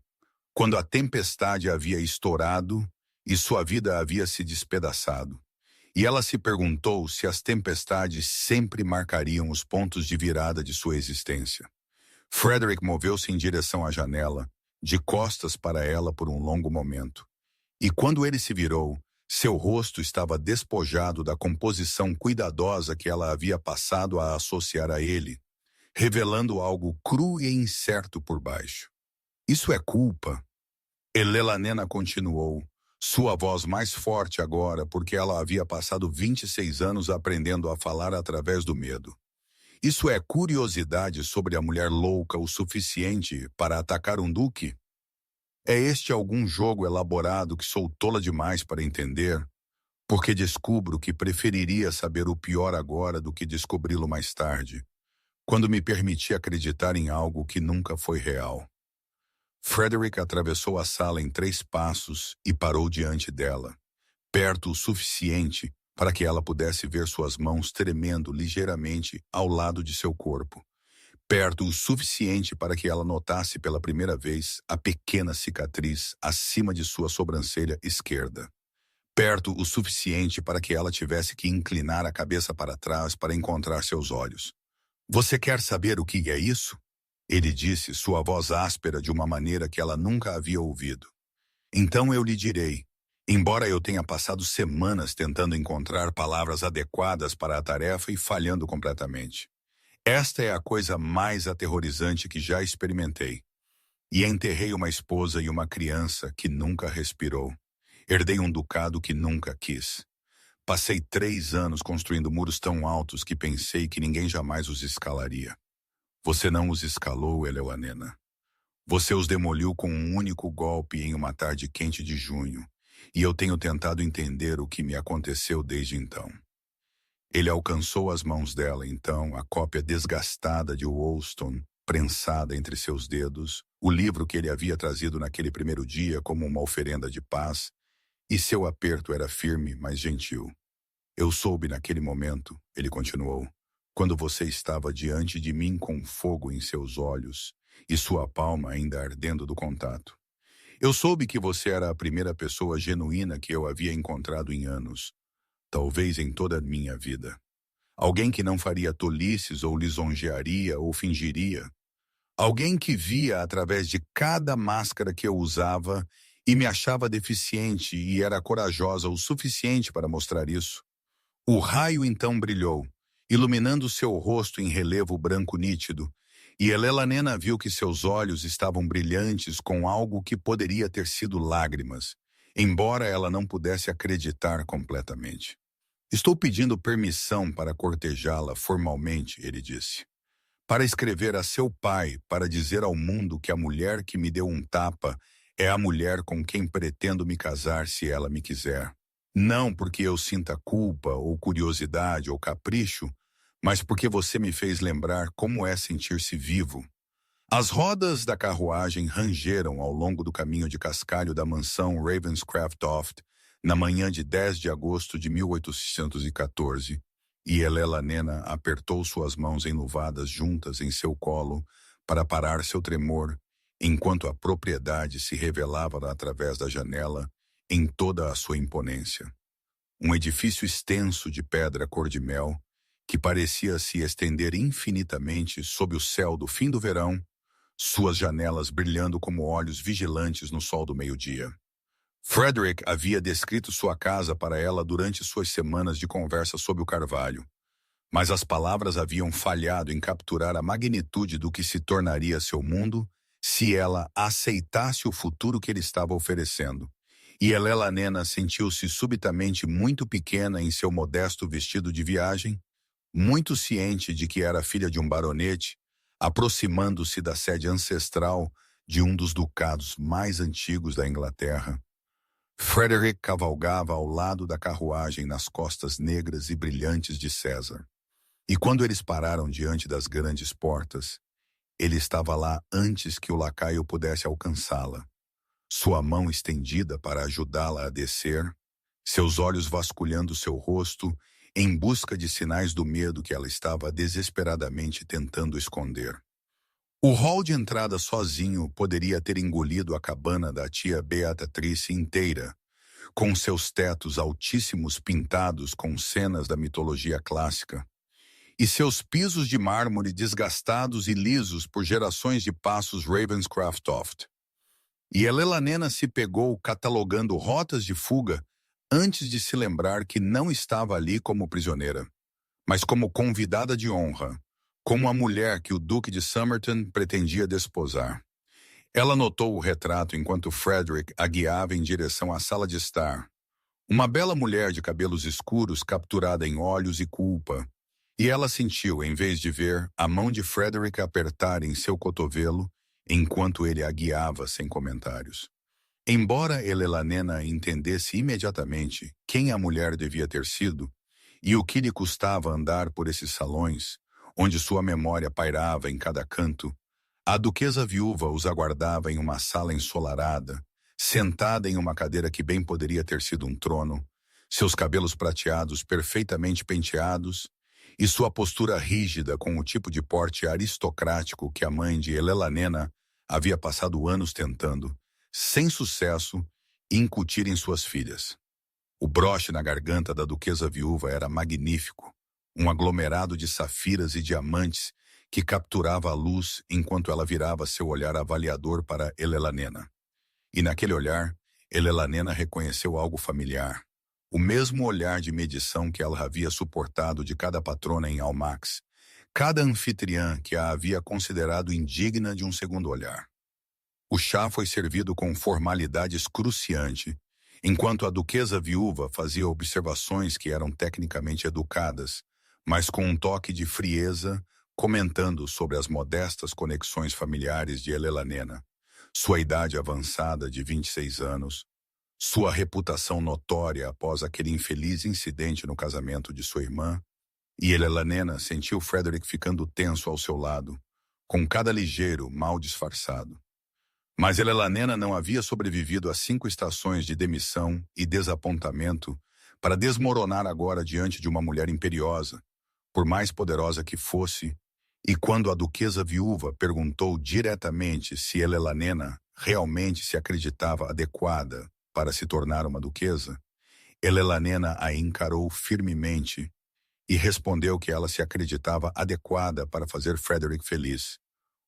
quando a tempestade havia estourado e sua vida havia se despedaçado. E ela se perguntou se as tempestades sempre marcariam os pontos de virada de sua existência. Frederick moveu-se em direção à janela, de costas para ela por um longo momento. E quando ele se virou, seu rosto estava despojado da composição cuidadosa que ela havia passado a associar a ele, revelando algo cru e incerto por baixo. Isso é culpa? Elelanena continuou, sua voz mais forte agora porque ela havia passado 26 anos aprendendo a falar através do medo. Isso é curiosidade sobre a mulher louca o suficiente para atacar um duque? É este algum jogo elaborado que sou tola demais para entender? Porque descubro que preferiria saber o pior agora do que descobri-lo mais tarde, quando me permiti acreditar em algo que nunca foi real. Frederick atravessou a sala em 3 passos e parou diante dela, perto o suficiente para que ela pudesse ver suas mãos tremendo ligeiramente ao lado de seu corpo, perto o suficiente para que ela notasse pela primeira vez a pequena cicatriz acima de sua sobrancelha esquerda, perto o suficiente para que ela tivesse que inclinar a cabeça para trás para encontrar seus olhos. Você quer saber o que é isso? Ele disse, sua voz áspera de uma maneira que ela nunca havia ouvido. Então eu lhe direi, embora eu tenha passado semanas tentando encontrar palavras adequadas para a tarefa e falhando completamente. Esta é a coisa mais aterrorizante que já experimentei. E enterrei uma esposa e uma criança que nunca respirou. Herdei um ducado que nunca quis. Passei 3 anos construindo muros tão altos que pensei que ninguém jamais os escalaria. Você não os escalou, Elewanena. Você os demoliu com um único golpe em uma tarde quente de junho, e eu tenho tentado entender o que me aconteceu desde então. Ele alcançou as mãos dela, então, a cópia desgastada de Wollstone, prensada entre seus dedos, o livro que ele havia trazido naquele primeiro dia como uma oferenda de paz, e seu aperto era firme, mas gentil. Eu soube naquele momento, ele continuou, quando você estava diante de mim com fogo em seus olhos e sua palma ainda ardendo do contato. Eu soube que você era a primeira pessoa genuína que eu havia encontrado em anos, talvez em toda a minha vida. Alguém que não faria tolices ou lisonjearia ou fingiria. Alguém que via através de cada máscara que eu usava e me achava deficiente e era corajosa o suficiente para mostrar isso. O raio então brilhou, iluminando seu rosto em relevo branco nítido, e Elelanena viu que seus olhos estavam brilhantes com algo que poderia ter sido lágrimas, embora ela não pudesse acreditar completamente. Estou pedindo permissão para cortejá-la formalmente, ele disse. Para escrever a seu pai, para dizer ao mundo que a mulher que me deu um tapa é a mulher com quem pretendo me casar se ela me quiser. Não porque eu sinta culpa ou curiosidade ou capricho, mas porque você me fez lembrar como é sentir-se vivo. As rodas da carruagem rangeram ao longo do caminho de cascalho da mansão Ravenscraft-Oft na manhã de 10 de agosto de 1814, e Elelanena apertou suas mãos enluvadas juntas em seu colo para parar seu tremor, enquanto a propriedade se revelava através da janela em toda a sua imponência. Um edifício extenso de pedra cor-de-mel, que parecia se estender infinitamente sob o céu do fim do verão, suas janelas brilhando como olhos vigilantes no sol do meio-dia. Frederick havia descrito sua casa para ela durante suas semanas de conversa sob o carvalho, mas as palavras haviam falhado em capturar a magnitude do que se tornaria seu mundo se ela aceitasse o futuro que ele estava oferecendo. E Elelanena sentiu-se subitamente muito pequena em seu modesto vestido de viagem, muito ciente de que era filha de um baronete, aproximando-se da sede ancestral de um dos ducados mais antigos da Inglaterra. Frederick cavalgava ao lado da carruagem nas costas negras e brilhantes de César. E quando eles pararam diante das grandes portas, ele estava lá antes que o lacaio pudesse alcançá-la, sua mão estendida para ajudá-la a descer, seus olhos vasculhando seu rosto em busca de sinais do medo que ela estava desesperadamente tentando esconder. O hall de entrada sozinho poderia ter engolido a cabana da tia Beatrice inteira, com seus tetos altíssimos pintados com cenas da mitologia clássica, e seus pisos de mármore desgastados e lisos por gerações de passos Ravenscraft-Oft. E Elelanena se pegou catalogando rotas de fuga antes de se lembrar que não estava ali como prisioneira, mas como convidada de honra, como a mulher que o Duque de Somerton pretendia desposar. Ela notou o retrato enquanto Frederick a guiava em direção à sala de estar. Uma bela mulher de cabelos escuros capturada em olhos e culpa. E ela sentiu, em vez de ver, a mão de Frederick apertar em seu cotovelo enquanto ele a guiava sem comentários. Embora Elelanena entendesse imediatamente quem a mulher devia ter sido e o que lhe custava andar por esses salões, onde sua memória pairava em cada canto, a duquesa viúva os aguardava em uma sala ensolarada, sentada em uma cadeira que bem poderia ter sido um trono, seus cabelos prateados perfeitamente penteados e sua postura rígida com o tipo de porte aristocrático que a mãe de Elelanena havia passado anos tentando, sem sucesso, incutir em suas filhas. O broche na garganta da duquesa viúva era magnífico, um aglomerado de safiras e diamantes que capturava a luz enquanto ela virava seu olhar avaliador para Elelanena. E naquele olhar, Elelanena reconheceu algo familiar. O mesmo olhar de medição que ela havia suportado de cada patrona em Almax, cada anfitriã que a havia considerado indigna de um segundo olhar. O chá foi servido com formalidade excruciante, enquanto a duquesa viúva fazia observações que eram tecnicamente educadas, mas com um toque de frieza, comentando sobre as modestas conexões familiares de Elelanena, sua idade avançada de 26 anos, sua reputação notória após aquele infeliz incidente no casamento de sua irmã, e Elelanena sentiu Frederick ficando tenso ao seu lado, com cada ligeiro, mal disfarçado. Mas Elelanena não havia sobrevivido a 5 estações de demissão e desapontamento para desmoronar agora diante de uma mulher imperiosa, por mais poderosa que fosse, e quando a duquesa viúva perguntou diretamente se Elelanena realmente se acreditava adequada para se tornar uma duquesa, Elelanena a encarou firmemente e respondeu que ela se acreditava adequada para fazer Frederick feliz,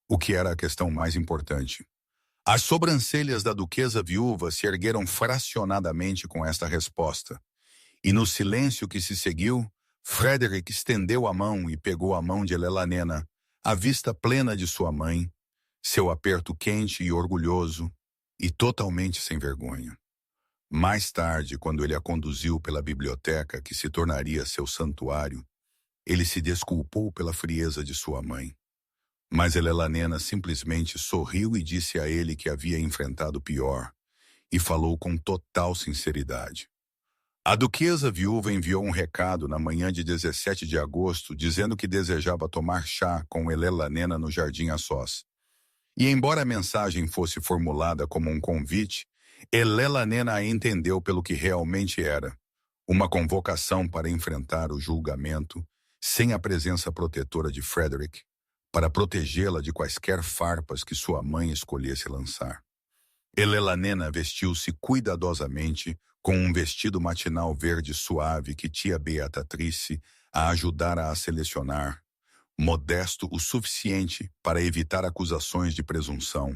o que era a questão mais importante. As sobrancelhas da duquesa viúva se ergueram fracionadamente com esta resposta, e no silêncio que se seguiu, Frederick estendeu a mão e pegou a mão de Elelanena, a vista plena de sua mãe, seu aperto quente e orgulhoso, e totalmente sem vergonha. Mais tarde, quando ele a conduziu pela biblioteca que se tornaria seu santuário, ele se desculpou pela frieza de sua mãe. Mas Elelanena simplesmente sorriu e disse a ele que havia enfrentado pior, e falou com total sinceridade. A duquesa viúva enviou um recado na manhã de 17 de agosto dizendo que desejava tomar chá com Elelanena no jardim a sós. E embora a mensagem fosse formulada como um convite, Elelanena a entendeu pelo que realmente era, uma convocação para enfrentar o julgamento sem a presença protetora de Frederick, para protegê-la de quaisquer farpas que sua mãe escolhesse lançar. Elelanena vestiu-se cuidadosamente com um vestido matinal verde suave que tia Beatrice a ajudara a selecionar, modesto o suficiente para evitar acusações de presunção,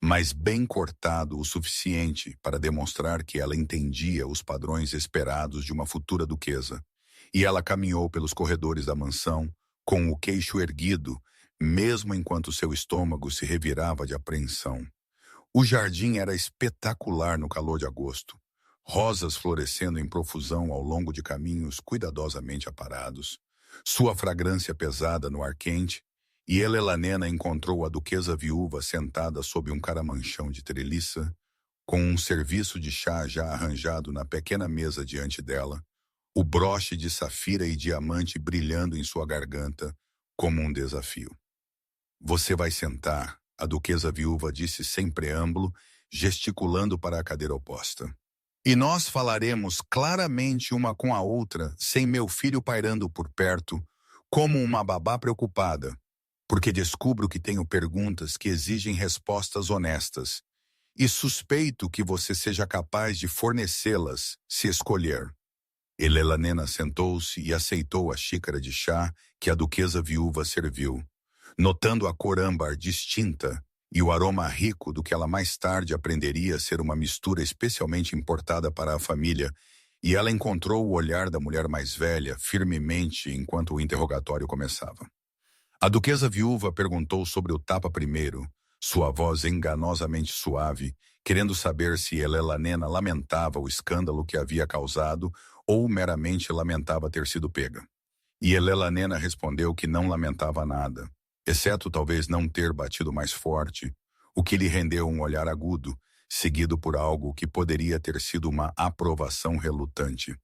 mas bem cortado o suficiente para demonstrar que ela entendia os padrões esperados de uma futura duquesa, e ela caminhou pelos corredores da mansão com o queixo erguido, mesmo enquanto seu estômago se revirava de apreensão. O jardim era espetacular no calor de agosto, rosas florescendo em profusão ao longo de caminhos cuidadosamente aparados, sua fragrância pesada no ar quente, e Elelanena encontrou a duquesa viúva sentada sob um caramanchão de treliça, com um serviço de chá já arranjado na pequena mesa diante dela, o broche de safira e diamante brilhando em sua garganta como um desafio. Você vai sentar, a duquesa viúva disse sem preâmbulo, gesticulando para a cadeira oposta. E nós falaremos claramente uma com a outra, sem meu filho pairando por perto, como uma babá preocupada, porque descubro que tenho perguntas que exigem respostas honestas, e suspeito que você seja capaz de fornecê-las, se escolher. Elelanena sentou-se e aceitou a xícara de chá que a duquesa viúva serviu, notando a cor âmbar distinta e o aroma rico do que ela mais tarde aprenderia a ser uma mistura especialmente importada para a família, e ela encontrou o olhar da mulher mais velha firmemente enquanto o interrogatório começava. A duquesa viúva perguntou sobre o tapa primeiro, sua voz enganosamente suave, querendo saber se Elelanena lamentava o escândalo que havia causado ou meramente lamentava ter sido pega. E Elelanena respondeu que não lamentava nada, exceto talvez não ter batido mais forte, o que lhe rendeu um olhar agudo, seguido por algo que poderia ter sido uma aprovação relutante.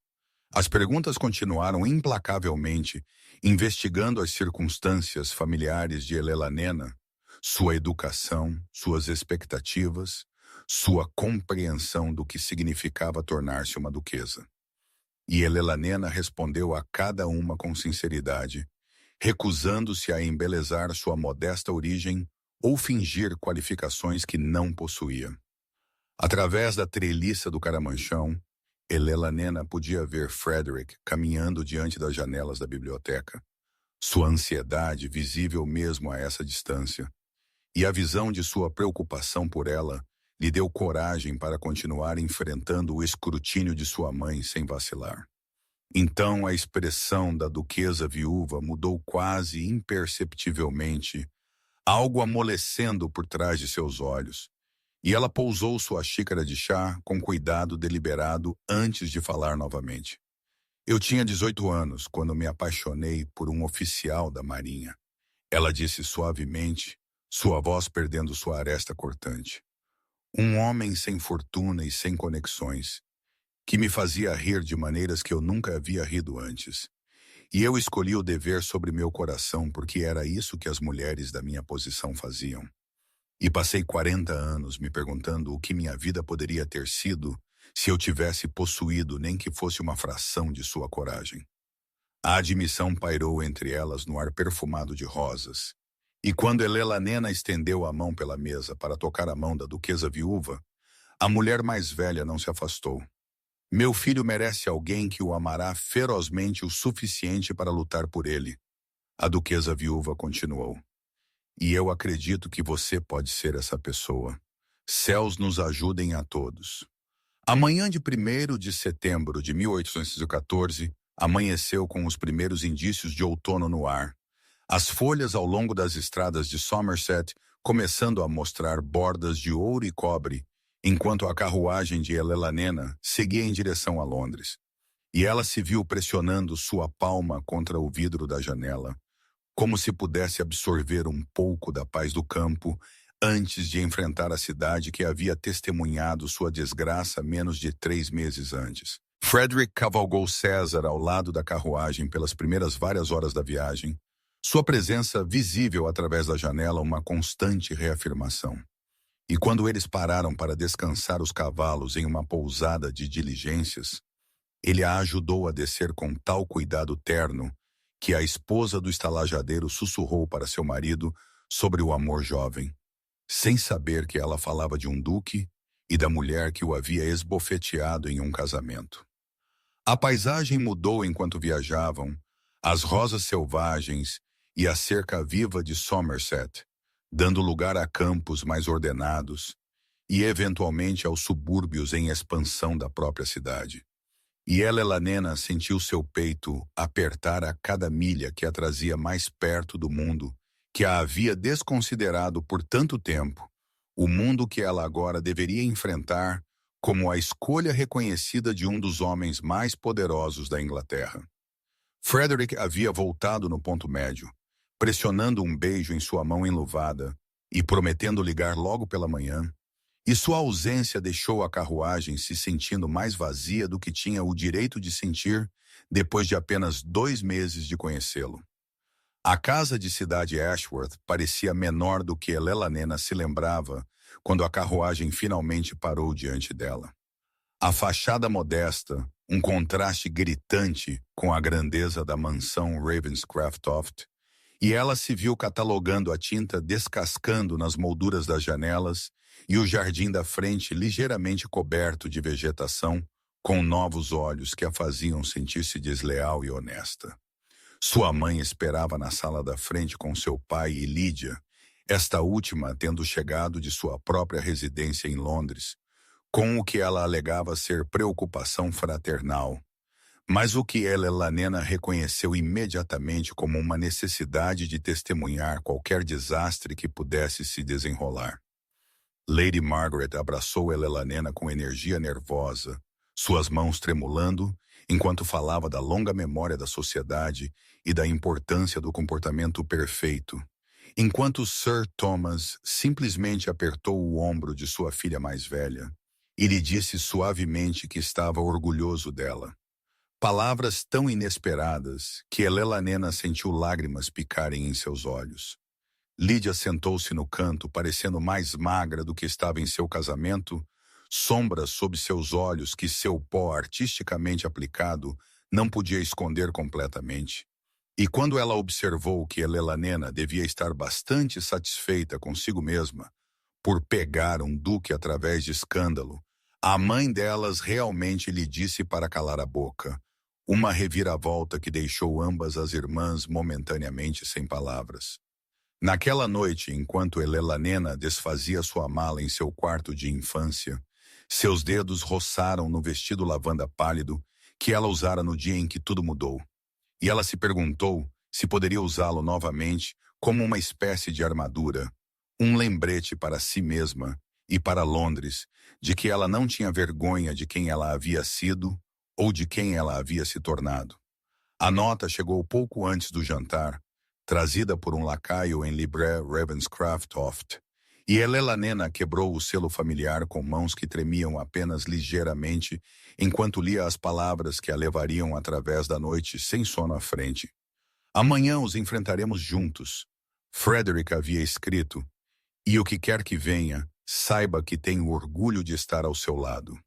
As perguntas continuaram implacavelmente, investigando as circunstâncias familiares de Elelanena, sua educação, suas expectativas, sua compreensão do que significava tornar-se uma duquesa. E Elelanena respondeu a cada uma com sinceridade, recusando-se a embelezar sua modesta origem ou fingir qualificações que não possuía. Através da treliça do caramanchão, Elelanena podia ver Frederick caminhando diante das janelas da biblioteca, sua ansiedade visível mesmo a essa distância, e a visão de sua preocupação por ela lhe deu coragem para continuar enfrentando o escrutínio de sua mãe sem vacilar. Então a expressão da duquesa viúva mudou quase imperceptivelmente, algo amolecendo por trás de seus olhos, e ela pousou sua xícara de chá com cuidado deliberado antes de falar novamente. Eu tinha 18 anos quando me apaixonei por um oficial da Marinha. Ela disse suavemente, sua voz perdendo sua aresta cortante. Um homem sem fortuna e sem conexões, que me fazia rir de maneiras que eu nunca havia rido antes. E eu escolhi o dever sobre meu coração porque era isso que as mulheres da minha posição faziam. E passei 40 anos me perguntando o que minha vida poderia ter sido se eu tivesse possuído nem que fosse uma fração de sua coragem. A admissão pairou entre elas no ar perfumado de rosas. E quando Elelanena estendeu a mão pela mesa para tocar a mão da duquesa viúva, a mulher mais velha não se afastou. Meu filho merece alguém que o amará ferozmente o suficiente para lutar por ele. A duquesa viúva continuou. E eu acredito que você pode ser essa pessoa. Céus nos ajudem a todos. A manhã de 1º de setembro de 1814 amanheceu com os primeiros indícios de outono no ar. As folhas ao longo das estradas de Somerset começando a mostrar bordas de ouro e cobre, enquanto a carruagem de Elelanena seguia em direção a Londres. E ela se viu pressionando sua palma contra o vidro da janela, como se pudesse absorver um pouco da paz do campo antes de enfrentar a cidade que havia testemunhado sua desgraça menos de 3 meses antes. Frederick cavalgou César ao lado da carruagem pelas primeiras várias horas da viagem, sua presença visível através da janela uma constante reafirmação. E quando eles pararam para descansar os cavalos em uma pousada de diligências, ele a ajudou a descer com tal cuidado terno que a esposa do estalajadeiro sussurrou para seu marido sobre o amor jovem, sem saber que ela falava de um duque e da mulher que o havia esbofeteado em um casamento. A paisagem mudou enquanto viajavam, as rosas selvagens e a cerca viva de Somerset, dando lugar a campos mais ordenados e, eventualmente, aos subúrbios em expansão da própria cidade. E Elelanena sentiu seu peito apertar a cada milha que a trazia mais perto do mundo que a havia desconsiderado por tanto tempo, o mundo que ela agora deveria enfrentar como a escolha reconhecida de um dos homens mais poderosos da Inglaterra. Frederick havia voltado no ponto médio, pressionando um beijo em sua mão enluvada e prometendo ligar logo pela manhã, e sua ausência deixou a carruagem se sentindo mais vazia do que tinha o direito de sentir depois de apenas 2 meses de conhecê-lo. A casa de cidade Ashworth parecia menor do que Elelanena se lembrava quando a carruagem finalmente parou diante dela. A fachada modesta, um contraste gritante com a grandeza da mansão Ravenscroft, e ela se viu catalogando a tinta descascando nas molduras das janelas e o jardim da frente ligeiramente coberto de vegetação, com novos olhos que a faziam sentir-se desleal e honesta. Sua mãe esperava na sala da frente com seu pai e Lídia, esta última tendo chegado de sua própria residência em Londres, com o que ela alegava ser preocupação fraternal, Mas o que Elenena reconheceu imediatamente como uma necessidade de testemunhar qualquer desastre que pudesse se desenrolar. Lady Margaret abraçou Elenena com energia nervosa, suas mãos tremulando, enquanto falava da longa memória da sociedade e da importância do comportamento perfeito, enquanto Sir Thomas simplesmente apertou o ombro de sua filha mais velha e lhe disse suavemente que estava orgulhoso dela. Palavras tão inesperadas que Elenena sentiu lágrimas picarem em seus olhos. Lídia sentou-se no canto, parecendo mais magra do que estava em seu casamento, sombras sob seus olhos que seu pó artisticamente aplicado não podia esconder completamente. E quando ela observou que Elenena devia estar bastante satisfeita consigo mesma por pegar um duque através de escândalo, a mãe delas realmente lhe disse para calar a boca, uma reviravolta que deixou ambas as irmãs momentaneamente sem palavras. Naquela noite, enquanto Elenena desfazia sua mala em seu quarto de infância, seus dedos roçaram no vestido lavanda pálido que ela usara no dia em que tudo mudou. E ela se perguntou se poderia usá-lo novamente como uma espécie de armadura, um lembrete para si mesma e para Londres de que ela não tinha vergonha de quem ela havia sido ou de quem ela havia se tornado. A nota chegou pouco antes do jantar, trazida por um lacaio em Libré Ravenscroft, e Elenena quebrou o selo familiar com mãos que tremiam apenas ligeiramente enquanto lia as palavras que a levariam através da noite sem sono à frente. Amanhã os enfrentaremos juntos, Frederick havia escrito, e o que quer que venha, saiba que tenho orgulho de estar ao seu lado.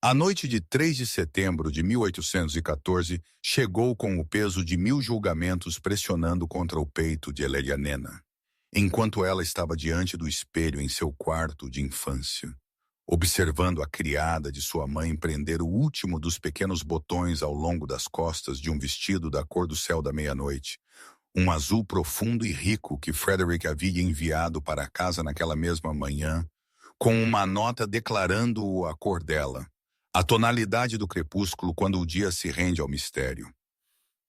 A noite de 3 de setembro de 1814 chegou com o peso de 1000 julgamentos pressionando contra o peito de Elenena, enquanto ela estava diante do espelho em seu quarto de infância, observando a criada de sua mãe prender o último dos pequenos botões ao longo das costas de um vestido da cor do céu da meia-noite, um azul profundo e rico que Frederick havia enviado para casa naquela mesma manhã, com uma nota declarando a cor dela, a tonalidade do crepúsculo quando o dia se rende ao mistério.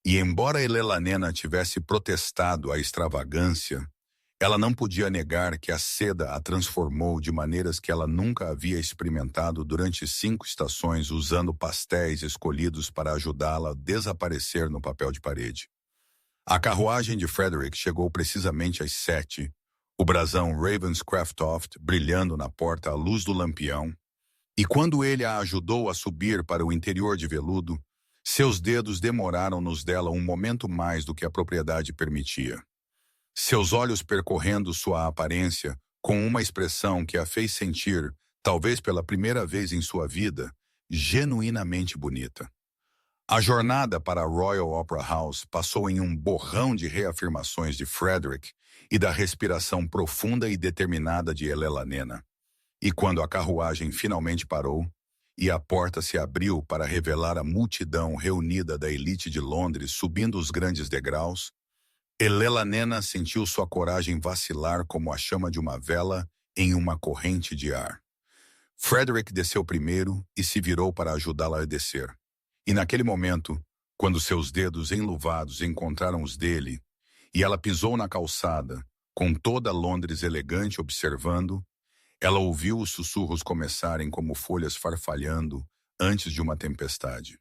E embora Elenena tivesse protestado a extravagância, ela não podia negar que a seda a transformou de maneiras que ela nunca havia experimentado durante 5 estações usando pastéis escolhidos para ajudá-la a desaparecer no papel de parede. A carruagem de Frederick chegou precisamente às 7, o brasão Ravenscroft brilhando na porta à luz do lampião, e quando ele a ajudou a subir para o interior de veludo, seus dedos demoraram-nos dela um momento mais do que a propriedade permitia. Seus olhos percorrendo sua aparência com uma expressão que a fez sentir, talvez pela primeira vez em sua vida, genuinamente bonita. A jornada para a Royal Opera House passou em um borrão de reafirmações de Frederick e da respiração profunda e determinada de Elenena. E quando a carruagem finalmente parou, e a porta se abriu para revelar a multidão reunida da elite de Londres subindo os grandes degraus, Elenena sentiu sua coragem vacilar como a chama de uma vela em uma corrente de ar. Frederick desceu primeiro e se virou para ajudá-la a descer. E naquele momento, quando seus dedos enluvados encontraram os dele, e ela pisou na calçada, com toda Londres elegante observando, ela ouviu os sussurros começarem como folhas farfalhando antes de uma tempestade.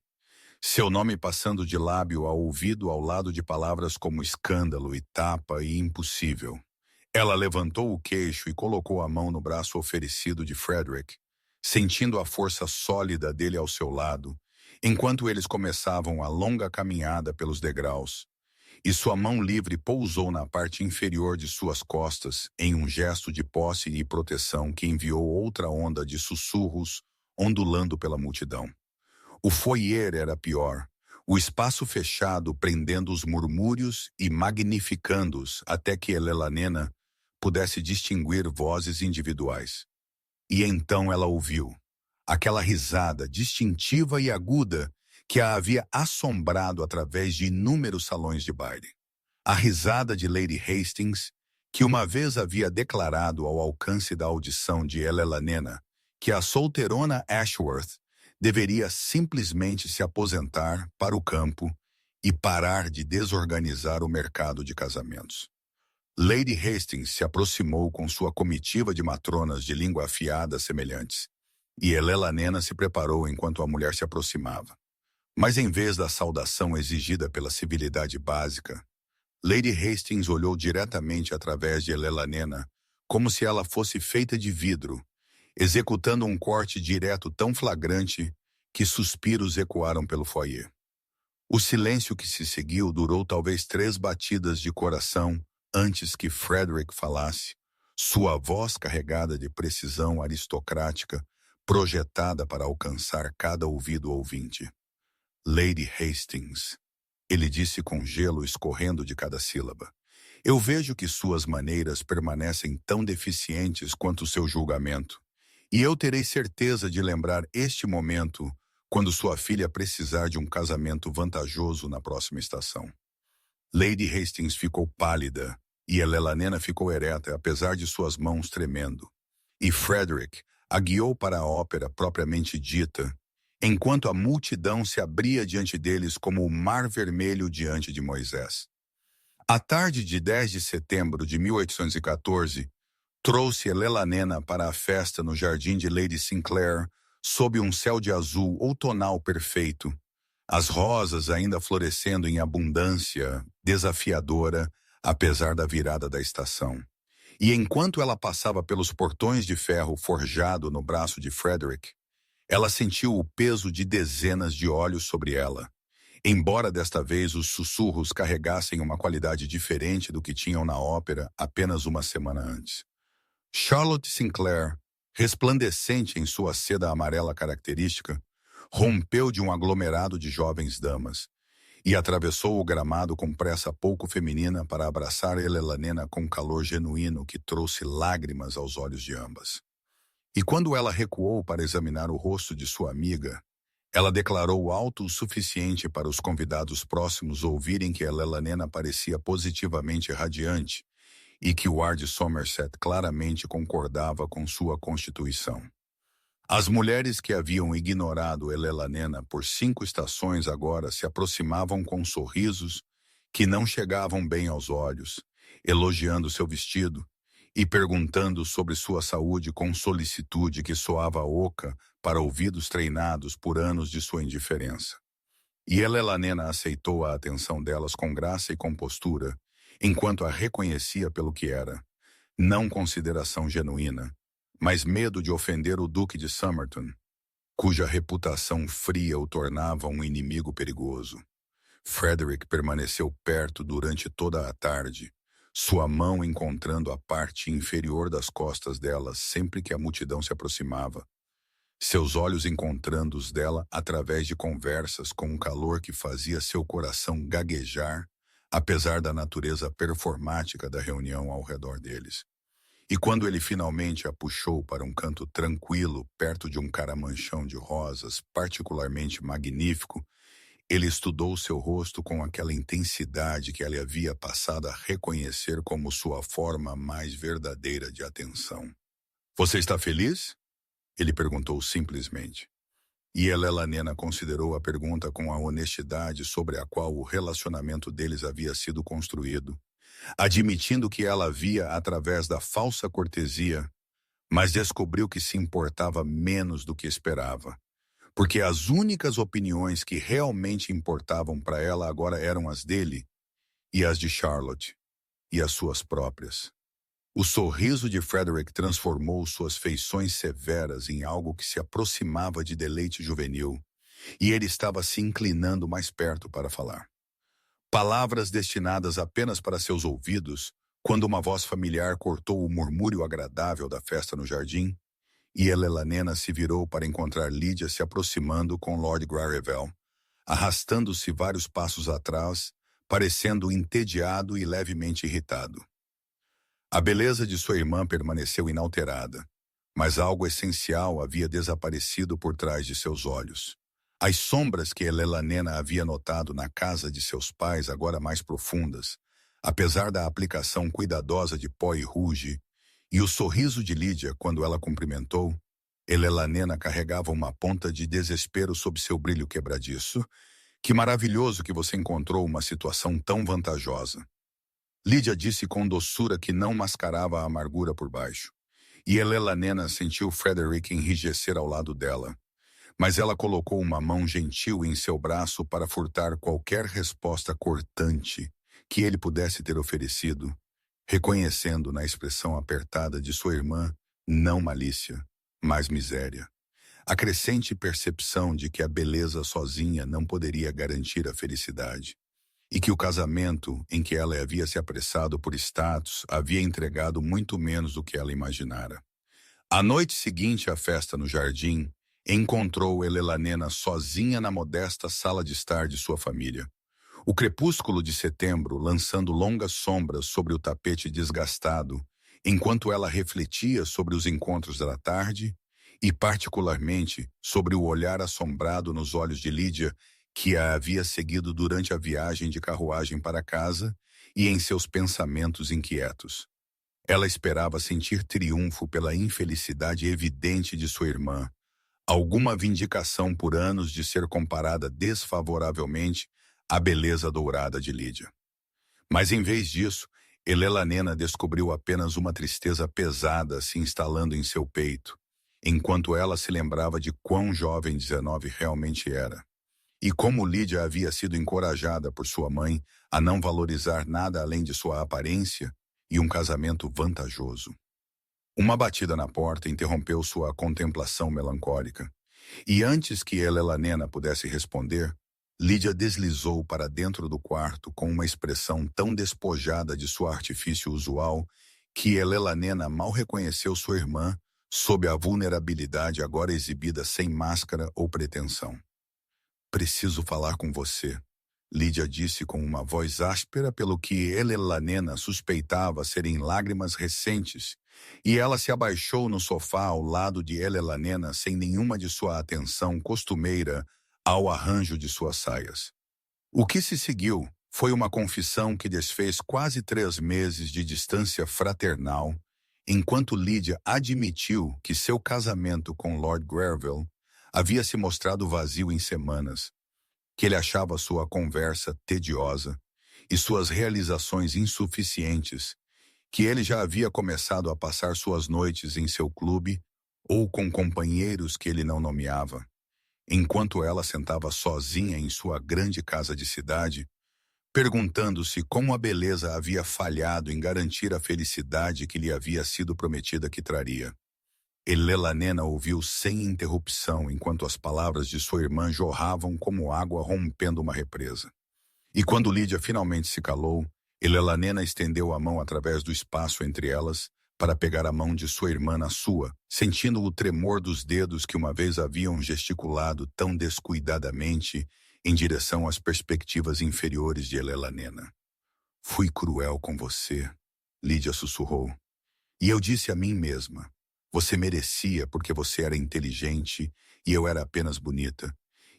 Seu nome passando de lábio a ouvido ao lado de palavras como escândalo e tapa e impossível. Ela levantou o queixo e colocou a mão no braço oferecido de Frederick, sentindo a força sólida dele ao seu lado, enquanto eles começavam a longa caminhada pelos degraus, e sua mão livre pousou na parte inferior de suas costas em um gesto de posse e proteção que enviou outra onda de sussurros ondulando pela multidão. O foyer era pior, o espaço fechado prendendo os murmúrios e magnificando-os até que Elenena pudesse distinguir vozes individuais. E então ela ouviu aquela risada distintiva e aguda que a havia assombrado através de inúmeros salões de baile. A risada de Lady Hastings, que uma vez havia declarado ao alcance da audição de Elenena que a solteirona Ashworth deveria simplesmente se aposentar para o campo e parar de desorganizar o mercado de casamentos. Lady Hastings se aproximou com sua comitiva de matronas de língua afiada semelhantes, e Elelanena se preparou enquanto a mulher se aproximava. Mas em vez da saudação exigida pela civilidade básica, Lady Hastings olhou diretamente através de Elelanena, como se ela fosse feita de vidro, executando um corte direto tão flagrante que suspiros ecoaram pelo foyer. O silêncio que se seguiu durou talvez 3 batidas de coração antes que Frederick falasse, sua voz carregada de precisão aristocrática, projetada para alcançar cada ouvido ouvinte. Lady Hastings, ele disse com gelo escorrendo de cada sílaba. Eu vejo que suas maneiras permanecem tão deficientes quanto seu julgamento, e eu terei certeza de lembrar este momento quando sua filha precisar de um casamento vantajoso na próxima estação. Lady Hastings ficou pálida, e Elelanena ficou ereta, apesar de suas mãos tremendo. E Frederick a guiou para a ópera propriamente dita, enquanto a multidão se abria diante deles como o mar vermelho diante de Moisés. A tarde de 10 de setembro de 1814 trouxe Elelanena para a festa no jardim de Lady Sinclair, sob um céu de azul outonal perfeito, as rosas ainda florescendo em abundância desafiadora, apesar da virada da estação. E enquanto ela passava pelos portões de ferro forjado no braço de Frederick, ela sentiu o peso de dezenas de olhos sobre ela, embora desta vez os sussurros carregassem uma qualidade diferente do que tinham na ópera apenas uma semana antes. Charlotte Sinclair, resplandecente em sua seda amarela característica, rompeu de um aglomerado de jovens damas e atravessou o gramado com pressa pouco feminina para abraçar Elelanena com calor genuíno que trouxe lágrimas aos olhos de ambas. E quando ela recuou para examinar o rosto de sua amiga, ela declarou alto o suficiente para os convidados próximos ouvirem que Elelanena parecia positivamente radiante e que o ar de Somerset claramente concordava com sua constituição. As mulheres que haviam ignorado Elelanena por 5 estações agora se aproximavam com sorrisos que não chegavam bem aos olhos, elogiando seu vestido e perguntando sobre sua saúde com solicitude que soava oca para ouvidos treinados por anos de sua indiferença. E Elelanena aceitou a atenção delas com graça e compostura, enquanto a reconhecia pelo que era, não consideração genuína, mas medo de ofender o Duque de Somerton, cuja reputação fria o tornava um inimigo perigoso. Frederick permaneceu perto durante toda a tarde, sua mão encontrando a parte inferior das costas dela sempre que a multidão se aproximava, seus olhos encontrando os dela através de conversas com um calor que fazia seu coração gaguejar, apesar da natureza performática da reunião ao redor deles. E quando ele finalmente a puxou para um canto tranquilo, perto de um caramanchão de rosas particularmente magnífico, ele estudou seu rosto com aquela intensidade que ela havia passado a reconhecer como sua forma mais verdadeira de atenção. "Você está feliz?" Ele perguntou simplesmente. E Elelanena considerou a pergunta com a honestidade sobre a qual o relacionamento deles havia sido construído, admitindo que ela via através da falsa cortesia, mas descobriu que se importava menos do que esperava, porque as únicas opiniões que realmente importavam para ela agora eram as dele e as de Charlotte, e as suas próprias. O sorriso de Frederick transformou suas feições severas em algo que se aproximava de deleite juvenil, e ele estava se inclinando mais perto para falar. Palavras destinadas apenas para seus ouvidos, quando uma voz familiar cortou o murmúrio agradável da festa no jardim, e Elelanena se virou para encontrar Lídia se aproximando com Lord Grarevel, arrastando-se vários passos atrás, parecendo entediado e levemente irritado. A beleza de sua irmã permaneceu inalterada, mas algo essencial havia desaparecido por trás de seus olhos. As sombras que Elelanena havia notado na casa de seus pais, agora mais profundas, apesar da aplicação cuidadosa de pó e rouge, e o sorriso de Lídia quando ela cumprimentou, Elelanena carregava uma ponta de desespero sob seu brilho quebradiço. Que maravilhoso que você encontrou uma situação tão vantajosa. Lídia disse com doçura que não mascarava a amargura por baixo. E Elelanena sentiu Frederick enrijecer ao lado dela. Mas ela colocou uma mão gentil em seu braço para furtar qualquer resposta cortante que ele pudesse ter oferecido, reconhecendo na expressão apertada de sua irmã não malícia, mas miséria. A crescente percepção de que a beleza sozinha não poderia garantir a felicidade, e que o casamento em que ela havia se apressado por status havia entregado muito menos do que ela imaginara. A noite seguinte à festa no jardim, encontrou Elelanena sozinha na modesta sala de estar de sua família. O crepúsculo de setembro lançando longas sombras sobre o tapete desgastado, enquanto ela refletia sobre os encontros da tarde e, particularmente, sobre o olhar assombrado nos olhos de Lídia, que a havia seguido durante a viagem de carruagem para casa e em seus pensamentos inquietos. Ela esperava sentir triunfo pela infelicidade evidente de sua irmã, alguma vindicação por anos de ser comparada desfavoravelmente à beleza dourada de Lídia. Mas em vez disso, Elelanena descobriu apenas uma tristeza pesada se instalando em seu peito, enquanto ela se lembrava de quão jovem 19 realmente era, e como Lídia havia sido encorajada por sua mãe a não valorizar nada além de sua aparência e um casamento vantajoso. Uma batida na porta interrompeu sua contemplação melancólica, e antes que Elelanena pudesse responder, Lídia deslizou para dentro do quarto com uma expressão tão despojada de seu artifício usual que Elelanena mal reconheceu sua irmã sob a vulnerabilidade agora exibida sem máscara ou pretensão. "Preciso falar com você", Lídia disse com uma voz áspera pelo que Elelanena suspeitava serem lágrimas recentes, e ela se abaixou no sofá ao lado de Elelanena sem nenhuma de sua atenção costumeira ao arranjo de suas saias. O que se seguiu foi uma confissão que desfez quase 3 meses de distância fraternal, enquanto Lídia admitiu que seu casamento com Lord Grenville havia se mostrado vazio em semanas, que ele achava sua conversa tediosa e suas realizações insuficientes, que ele já havia começado a passar suas noites em seu clube ou com companheiros que ele não nomeava, enquanto ela sentava sozinha em sua grande casa de cidade, perguntando-se como a beleza havia falhado em garantir a felicidade que lhe havia sido prometida que traria. Elelanena ouviu sem interrupção enquanto as palavras de sua irmã jorravam como água rompendo uma represa. E quando Lídia finalmente se calou, Elelanena estendeu a mão através do espaço entre elas para pegar a mão de sua irmã na sua, sentindo o tremor dos dedos que uma vez haviam gesticulado tão descuidadamente em direção às perspectivas inferiores de Elelanena. "Fui cruel com você", Lídia sussurrou. "E eu disse a mim mesma, você merecia porque você era inteligente e eu era apenas bonita.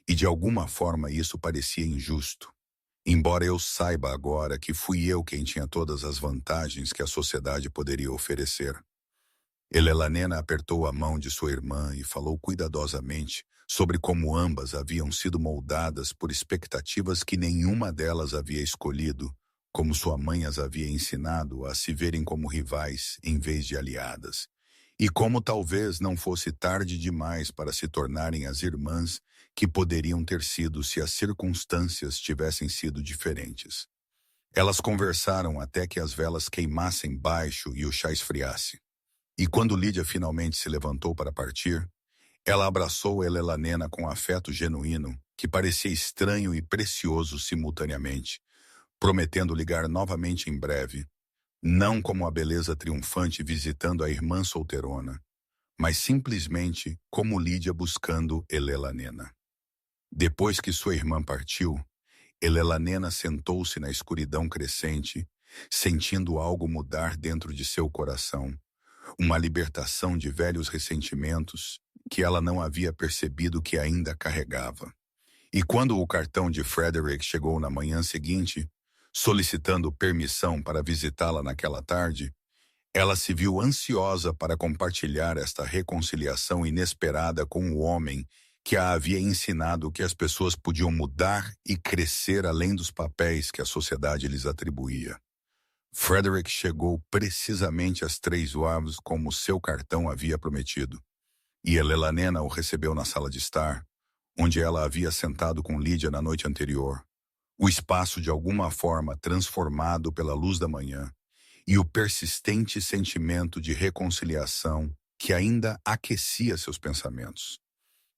E de alguma forma isso parecia injusto. Embora eu saiba agora que fui eu quem tinha todas as vantagens que a sociedade poderia oferecer." Elelanena apertou a mão de sua irmã e falou cuidadosamente sobre como ambas haviam sido moldadas por expectativas que nenhuma delas havia escolhido, como sua mãe as havia ensinado a se verem como rivais em vez de aliadas. E como talvez não fosse tarde demais para se tornarem as irmãs que poderiam ter sido se as circunstâncias tivessem sido diferentes. Elas conversaram até que as velas queimassem baixo e o chá esfriasse. E quando Lídia finalmente se levantou para partir, ela abraçou Elelanena com afeto genuíno, que parecia estranho e precioso simultaneamente, prometendo ligar novamente em breve, não como a beleza triunfante visitando a irmã solteirona, mas simplesmente como Lídia buscando Elelanena. Depois que sua irmã partiu, Elelanena sentou-se na escuridão crescente, sentindo algo mudar dentro de seu coração, uma libertação de velhos ressentimentos que ela não havia percebido que ainda carregava. E quando o cartão de Frederick chegou na manhã seguinte, solicitando permissão para visitá-la naquela tarde, Ela se viu ansiosa para compartilhar esta reconciliação inesperada com o homem que a havia ensinado que as pessoas podiam mudar e crescer além dos papéis que a sociedade lhes atribuía. Frederick chegou precisamente às 3 horas como seu cartão havia prometido, e Helena o recebeu na sala de estar, onde ela havia sentado com Lídia na noite anterior, o espaço de alguma forma transformado pela luz da manhã, e o persistente sentimento de reconciliação que ainda aquecia seus pensamentos.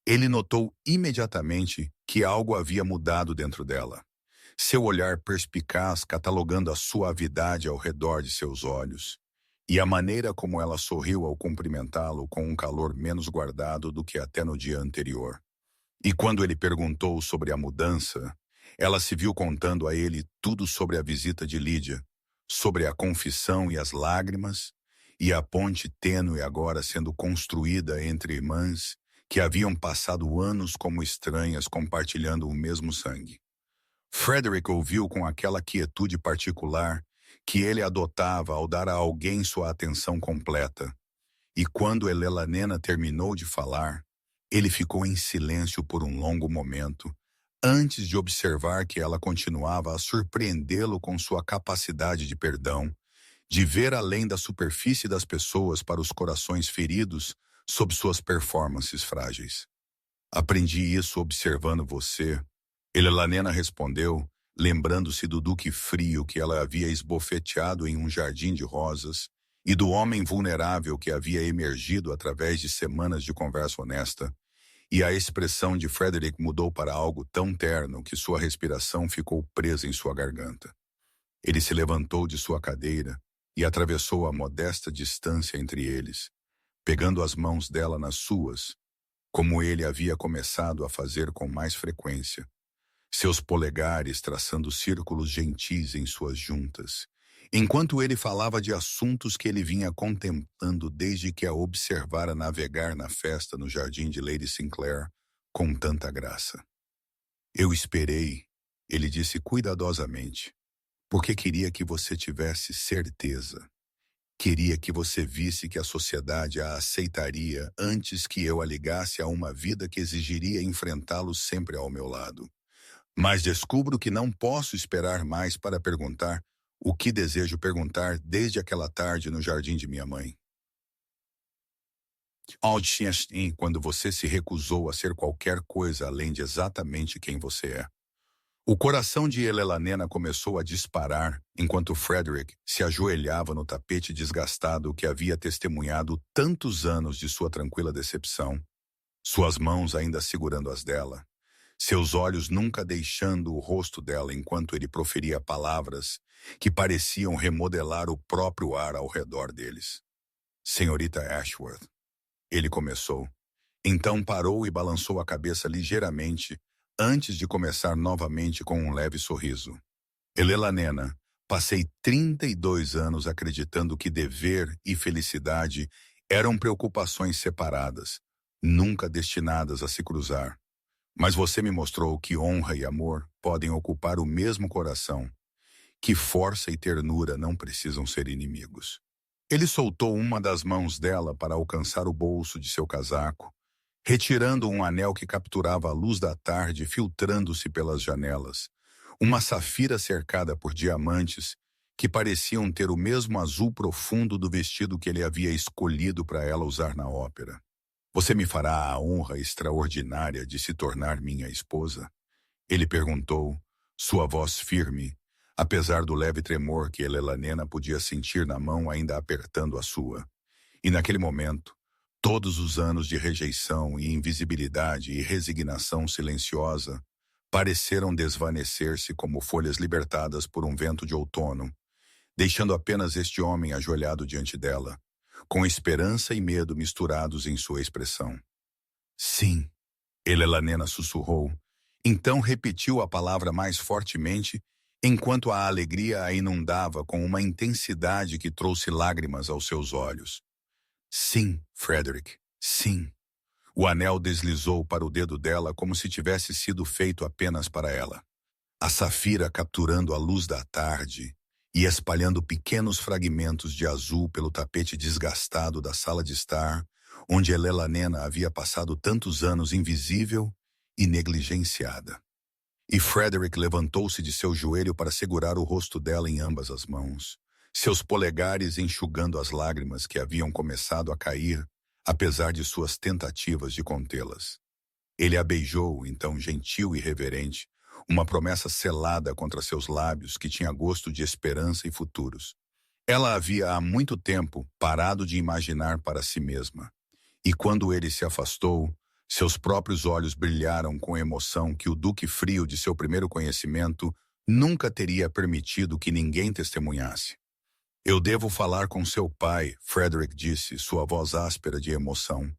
Ele notou imediatamente que algo havia mudado dentro dela. Seu olhar perspicaz catalogando a suavidade ao redor de seus olhos, e a maneira como ela sorriu ao cumprimentá-lo com um calor menos guardado do que até no dia anterior. E quando ele perguntou sobre a mudança, ela se viu contando a ele tudo sobre a visita de Lídia, sobre a confissão e as lágrimas, e a ponte tênue agora sendo construída entre irmãs que haviam passado anos como estranhas compartilhando o mesmo sangue. Frederick ouviu com aquela quietude particular que ele adotava ao dar a alguém sua atenção completa. E quando Helena terminou de falar, ele ficou em silêncio por um longo momento, antes de observar que ela continuava a surpreendê-lo com sua capacidade de perdão, de ver além da superfície das pessoas para os corações feridos sob suas performances frágeis. Aprendi isso observando você. Helena respondeu, lembrando-se do duque frio que ela havia esbofeteado em um jardim de rosas e do homem vulnerável que havia emergido através de semanas de conversa honesta, e a expressão de Frederick mudou para algo tão terno que sua respiração ficou presa em sua garganta. Ele se levantou de sua cadeira e atravessou a modesta distância entre eles, pegando as mãos dela nas suas, como ele havia começado a fazer com mais frequência, seus polegares traçando círculos gentis em suas juntas, enquanto ele falava de assuntos que ele vinha contemplando desde que a observara navegar na festa no jardim de Lady Sinclair com tanta graça. Eu esperei, ele disse cuidadosamente, porque queria que você tivesse certeza. Queria que você visse que a sociedade a aceitaria antes que eu a ligasse a uma vida que exigiria enfrentá-lo sempre ao meu lado. Mas descubro que não posso esperar mais para perguntar o que desejo perguntar desde aquela tarde no jardim de minha mãe. Quando você se recusou a ser qualquer coisa além de exatamente quem você é. O coração de Helena começou a disparar enquanto Frederick se ajoelhava no tapete desgastado que havia testemunhado tantos anos de sua tranquila decepção, suas mãos ainda segurando as dela, seus olhos nunca deixando o rosto dela enquanto ele proferia palavras que pareciam remodelar o próprio ar ao redor deles. Senhorita Ashworth, ele começou. Então parou e balançou a cabeça ligeiramente antes de começar novamente com um leve sorriso. Helena, passei 32 anos acreditando que dever e felicidade eram preocupações separadas, nunca destinadas a se cruzar. Mas você me mostrou que honra e amor podem ocupar o mesmo coração, que força e ternura não precisam ser inimigos. Ele soltou uma das mãos dela para alcançar o bolso de seu casaco, retirando um anel que capturava a luz da tarde filtrando-se pelas janelas, uma safira cercada por diamantes que pareciam ter o mesmo azul profundo do vestido que ele havia escolhido para ela usar na ópera. Você me fará a honra extraordinária de se tornar minha esposa? Ele perguntou, sua voz firme, apesar do leve tremor que Helena podia sentir na mão ainda apertando a sua. E naquele momento, todos os anos de rejeição e invisibilidade e resignação silenciosa pareceram desvanecer-se como folhas libertadas por um vento de outono, deixando apenas este homem ajoelhado diante dela, com esperança e medo misturados em sua expressão. Sim, Helena sussurrou. Então repetiu a palavra mais fortemente, enquanto a alegria a inundava com uma intensidade que trouxe lágrimas aos seus olhos. Sim, Frederick, sim. O anel deslizou para o dedo dela como se tivesse sido feito apenas para ela. A safira capturando a luz da tarde e espalhando pequenos fragmentos de azul pelo tapete desgastado da sala de estar, onde Elelanena havia passado tantos anos invisível e negligenciada. E Frederick levantou-se de seu joelho para segurar o rosto dela em ambas as mãos, seus polegares enxugando as lágrimas que haviam começado a cair, apesar de suas tentativas de contê-las. Ele a beijou, então gentil e reverente, uma promessa selada contra seus lábios que tinha gosto de esperança e futuros. Ela havia há muito tempo parado de imaginar para si mesma. E quando ele se afastou, seus próprios olhos brilharam com emoção que o duque frio de seu primeiro conhecimento nunca teria permitido que ninguém testemunhasse. Eu devo falar com seu pai, Frederick disse, sua voz áspera de emoção.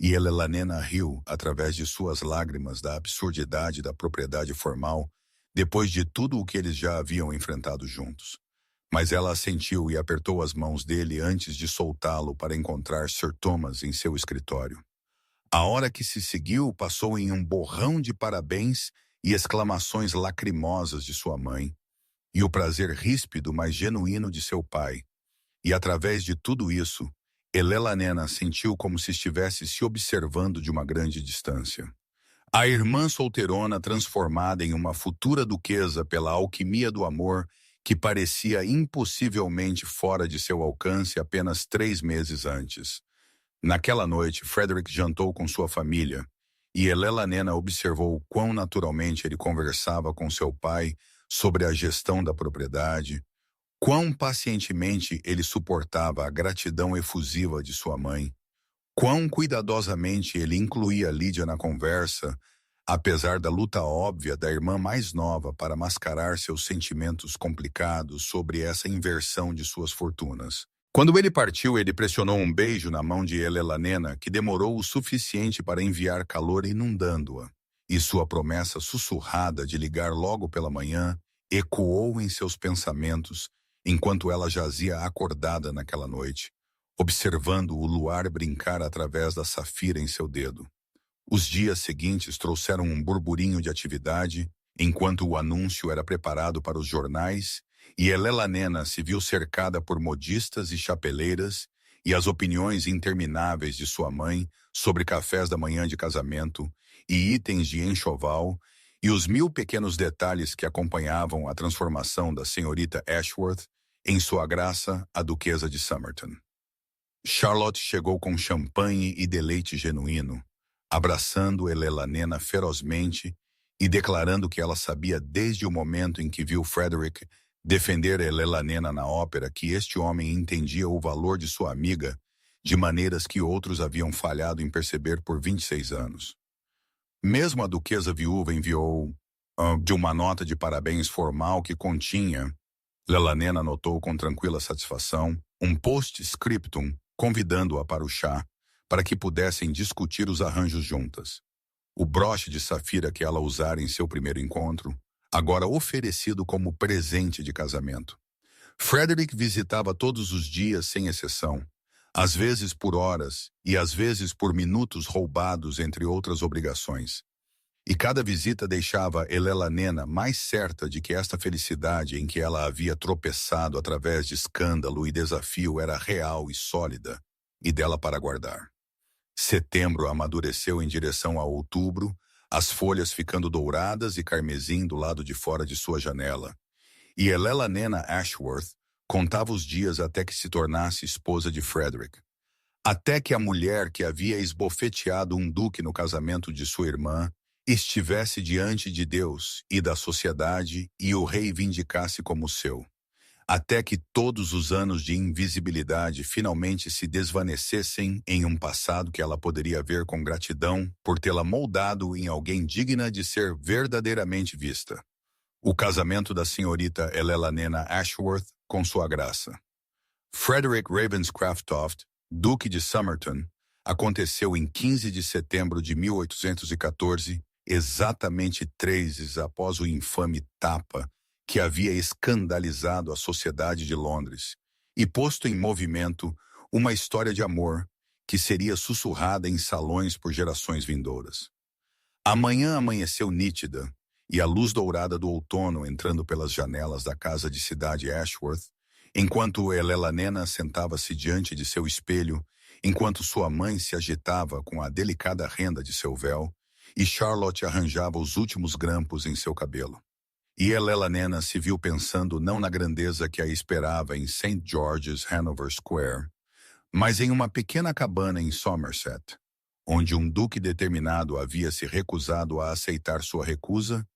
E Elelanena riu, através de suas lágrimas, da absurdidade da propriedade formal, depois de tudo o que eles já haviam enfrentado juntos. Mas ela assentiu e apertou as mãos dele antes de soltá-lo para encontrar Sir Thomas em seu escritório. A hora que se seguiu passou em um borrão de parabéns e exclamações lacrimosas de sua mãe, e o prazer ríspido, mas genuíno de seu pai. E através de tudo isso, Elelanena sentiu como se estivesse se observando de uma grande distância. A irmã solteirona transformada em uma futura duquesa pela alquimia do amor que parecia impossivelmente fora de seu alcance apenas 3 meses antes. Naquela noite, Frederick jantou com sua família, e Elelanena observou quão naturalmente ele conversava com seu pai sobre a gestão da propriedade, quão pacientemente ele suportava a gratidão efusiva de sua mãe, quão cuidadosamente ele incluía Lídia na conversa, apesar da luta óbvia da irmã mais nova para mascarar seus sentimentos complicados sobre essa inversão de suas fortunas. Quando ele partiu, ele pressionou um beijo na mão de Elelanena, que demorou o suficiente para enviar calor inundando-a, e sua promessa sussurrada de ligar logo pela manhã ecoou em seus pensamentos enquanto ela jazia acordada naquela noite, observando o luar brincar através da safira em seu dedo. Os dias seguintes trouxeram um burburinho de atividade, enquanto o anúncio era preparado para os jornais, e Elelanena se viu cercada por modistas e chapeleiras, e as opiniões intermináveis de sua mãe sobre cafés da manhã de casamento e itens de enxoval, e os 1000 pequenos detalhes que acompanhavam a transformação da senhorita Ashworth em sua graça, a duquesa de Somerton. Charlotte chegou com champanhe e deleite genuíno, abraçando Elelanena ferozmente e declarando que ela sabia desde o momento em que viu Frederick defender Elelanena na ópera que este homem entendia o valor de sua amiga de maneiras que outros haviam falhado em perceber por 26 anos. Mesmo a duquesa viúva enviou de uma nota de parabéns formal que continha, Elelanena notou com tranquila satisfação, um post-scriptum convidando-a para o chá, para que pudessem discutir os arranjos juntas. O broche de safira que ela usara em seu primeiro encontro, agora oferecido como presente de casamento. Frederick visitava todos os dias sem exceção, às vezes por horas e às vezes por minutos roubados entre outras obrigações. E cada visita deixava Elelanena mais certa de que esta felicidade em que ela havia tropeçado através de escândalo e desafio era real e sólida, e dela para guardar. Setembro amadureceu em direção a outubro, as folhas ficando douradas e carmesim do lado de fora de sua janela. E Elelanena Ashworth contava os dias até que se tornasse esposa de Frederick. Até que a mulher que havia esbofeteado um duque no casamento de sua irmã estivesse diante de Deus e da sociedade e o reivindicasse como seu. Até que todos os anos de invisibilidade finalmente se desvanecessem em um passado que ela poderia ver com gratidão por tê-la moldado em alguém digna de ser verdadeiramente vista. O casamento da senhorita Elelanena Ashworth com sua graça. Frederick Ravenscraft-Toft, Duque de Somerton, aconteceu em 15 de setembro de 1814, exatamente 3 meses após o infame tapa que havia escandalizado a sociedade de Londres e posto em movimento uma história de amor que seria sussurrada em salões por gerações vindouras. A manhã amanheceu nítida e a luz dourada do outono entrando pelas janelas da casa de cidade Ashworth, enquanto Elelanena sentava-se diante de seu espelho, enquanto sua mãe se agitava com a delicada renda de seu véu, e Charlotte arranjava os últimos grampos em seu cabelo. E Elelanena se viu pensando não na grandeza que a esperava em St. George's, Hanover Square, mas em uma pequena cabana em Somerset, onde um duque determinado havia se recusado a aceitar sua recusa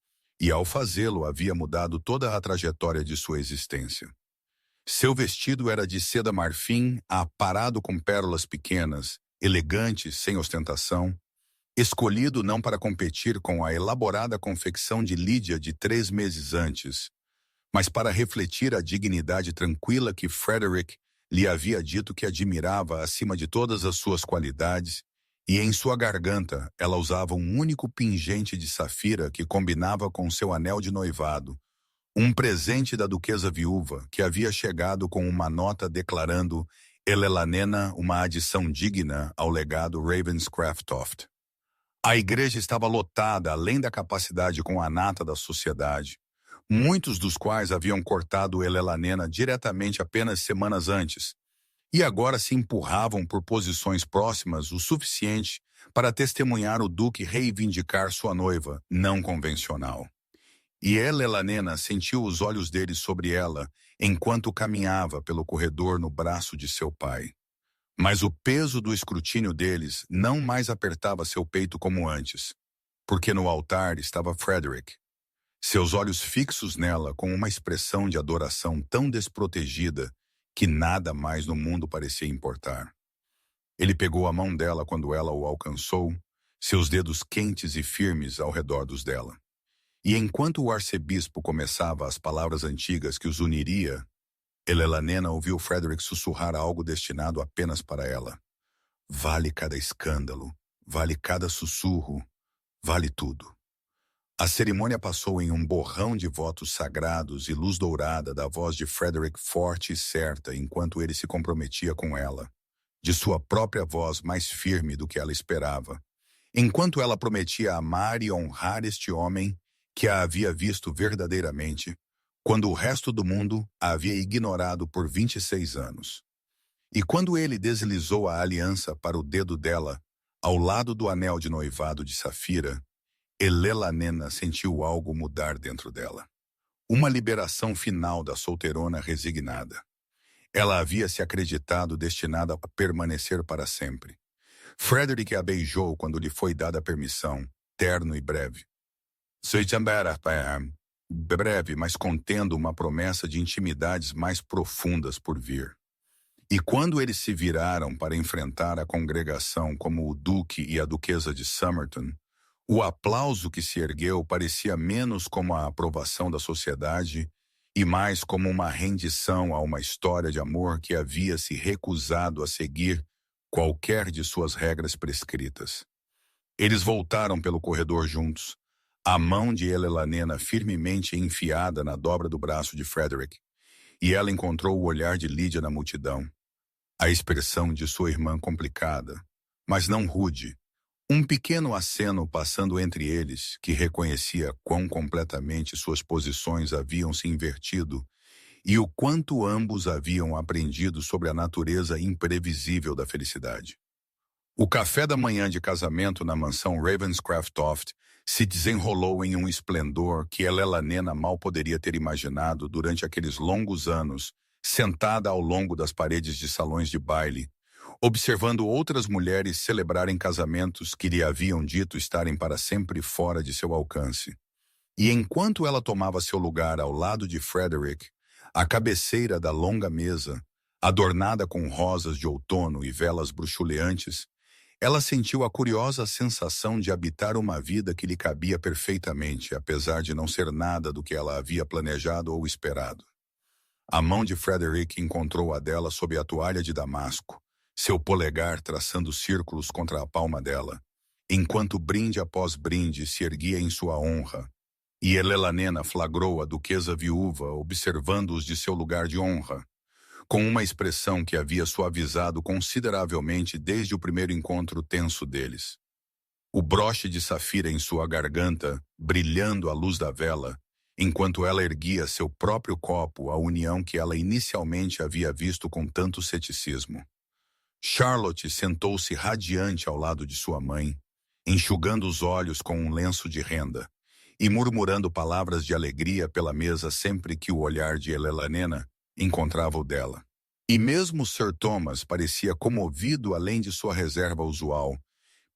e, ao fazê-lo, havia mudado toda a trajetória de sua existência. Seu vestido era de seda marfim, aparado com pérolas pequenas, elegante, sem ostentação, escolhido não para competir com a elaborada confecção de Lídia de 3 meses antes, mas para refletir a dignidade tranquila que Frederick lhe havia dito que admirava acima de todas as suas qualidades, e em sua garganta ela usava um único pingente de safira que combinava com seu anel de noivado, um presente da duquesa viúva que havia chegado com uma nota declarando Elelanena uma adição digna ao legado Ravenscraft. A igreja estava lotada além da capacidade com a nata da sociedade, muitos dos quais haviam cortado Elelanena diretamente apenas semanas antes, e agora se empurravam por posições próximas o suficiente para testemunhar o duque reivindicar sua noiva não convencional. E Elelanena sentiu os olhos dele sobre ela enquanto caminhava pelo corredor no braço de seu pai. Mas o peso do escrutínio deles não mais apertava seu peito como antes, porque no altar estava Frederick, seus olhos fixos nela com uma expressão de adoração tão desprotegida que nada mais no mundo parecia importar. Ele pegou a mão dela quando ela o alcançou, seus dedos quentes e firmes ao redor dos dela. E enquanto o arcebispo começava as palavras antigas que os uniria, Elelanena ouviu Frederick sussurrar algo destinado apenas para ela. Vale cada escândalo, vale cada sussurro, vale tudo. A cerimônia passou em um borrão de votos sagrados e luz dourada da voz de Frederick forte e certa enquanto ele se comprometia com ela, de sua própria voz mais firme do que ela esperava, enquanto ela prometia amar e honrar este homem que a havia visto verdadeiramente, quando o resto do mundo a havia ignorado por 26 anos. E quando ele deslizou a aliança para o dedo dela, ao lado do anel de noivado de safira, Elelanena sentiu algo mudar dentro dela. Uma liberação final da solteirona resignada. Ela havia se acreditado destinada a permanecer para sempre. Frederick a beijou quando lhe foi dada a permissão, terno e breve. Breve, mas contendo uma promessa de intimidades mais profundas por vir. E quando eles se viraram para enfrentar a congregação como o duque e a duquesa de Somerton, o aplauso que se ergueu parecia menos como a aprovação da sociedade e mais como uma rendição a uma história de amor que havia se recusado a seguir qualquer de suas regras prescritas. Eles voltaram pelo corredor juntos, a mão de Elelanena firmemente enfiada na dobra do braço de Frederick, e ela encontrou o olhar de Lídia na multidão, a expressão de sua irmã complicada, mas não rude, um pequeno aceno passando entre eles que reconhecia quão completamente suas posições haviam se invertido e o quanto ambos haviam aprendido sobre a natureza imprevisível da felicidade. O café da manhã de casamento na mansão Ravenscraft se desenrolou em um esplendor que Elelanena mal poderia ter imaginado durante aqueles longos anos, sentada ao longo das paredes de salões de baile, observando outras mulheres celebrarem casamentos que lhe haviam dito estarem para sempre fora de seu alcance. E enquanto ela tomava seu lugar ao lado de Frederick, à cabeceira da longa mesa, adornada com rosas de outono e velas bruxuleantes, ela sentiu a curiosa sensação de habitar uma vida que lhe cabia perfeitamente, apesar de não ser nada do que ela havia planejado ou esperado. A mão de Frederick encontrou a dela sob a toalha de damasco, seu polegar traçando círculos contra a palma dela, enquanto brinde após brinde se erguia em sua honra, e Elelanena flagrou a duquesa viúva observando-os de seu lugar de honra, com uma expressão que havia suavizado consideravelmente desde o primeiro encontro tenso deles. o broche de safira em sua garganta, brilhando à luz da vela, enquanto ela erguia seu próprio copo à união que ela inicialmente havia visto com tanto ceticismo. Charlotte sentou-se radiante ao lado de sua mãe, enxugando os olhos com um lenço de renda e murmurando palavras de alegria pela mesa sempre que o olhar de Helena encontrava o dela. E mesmo Sir Thomas parecia comovido além de sua reserva usual,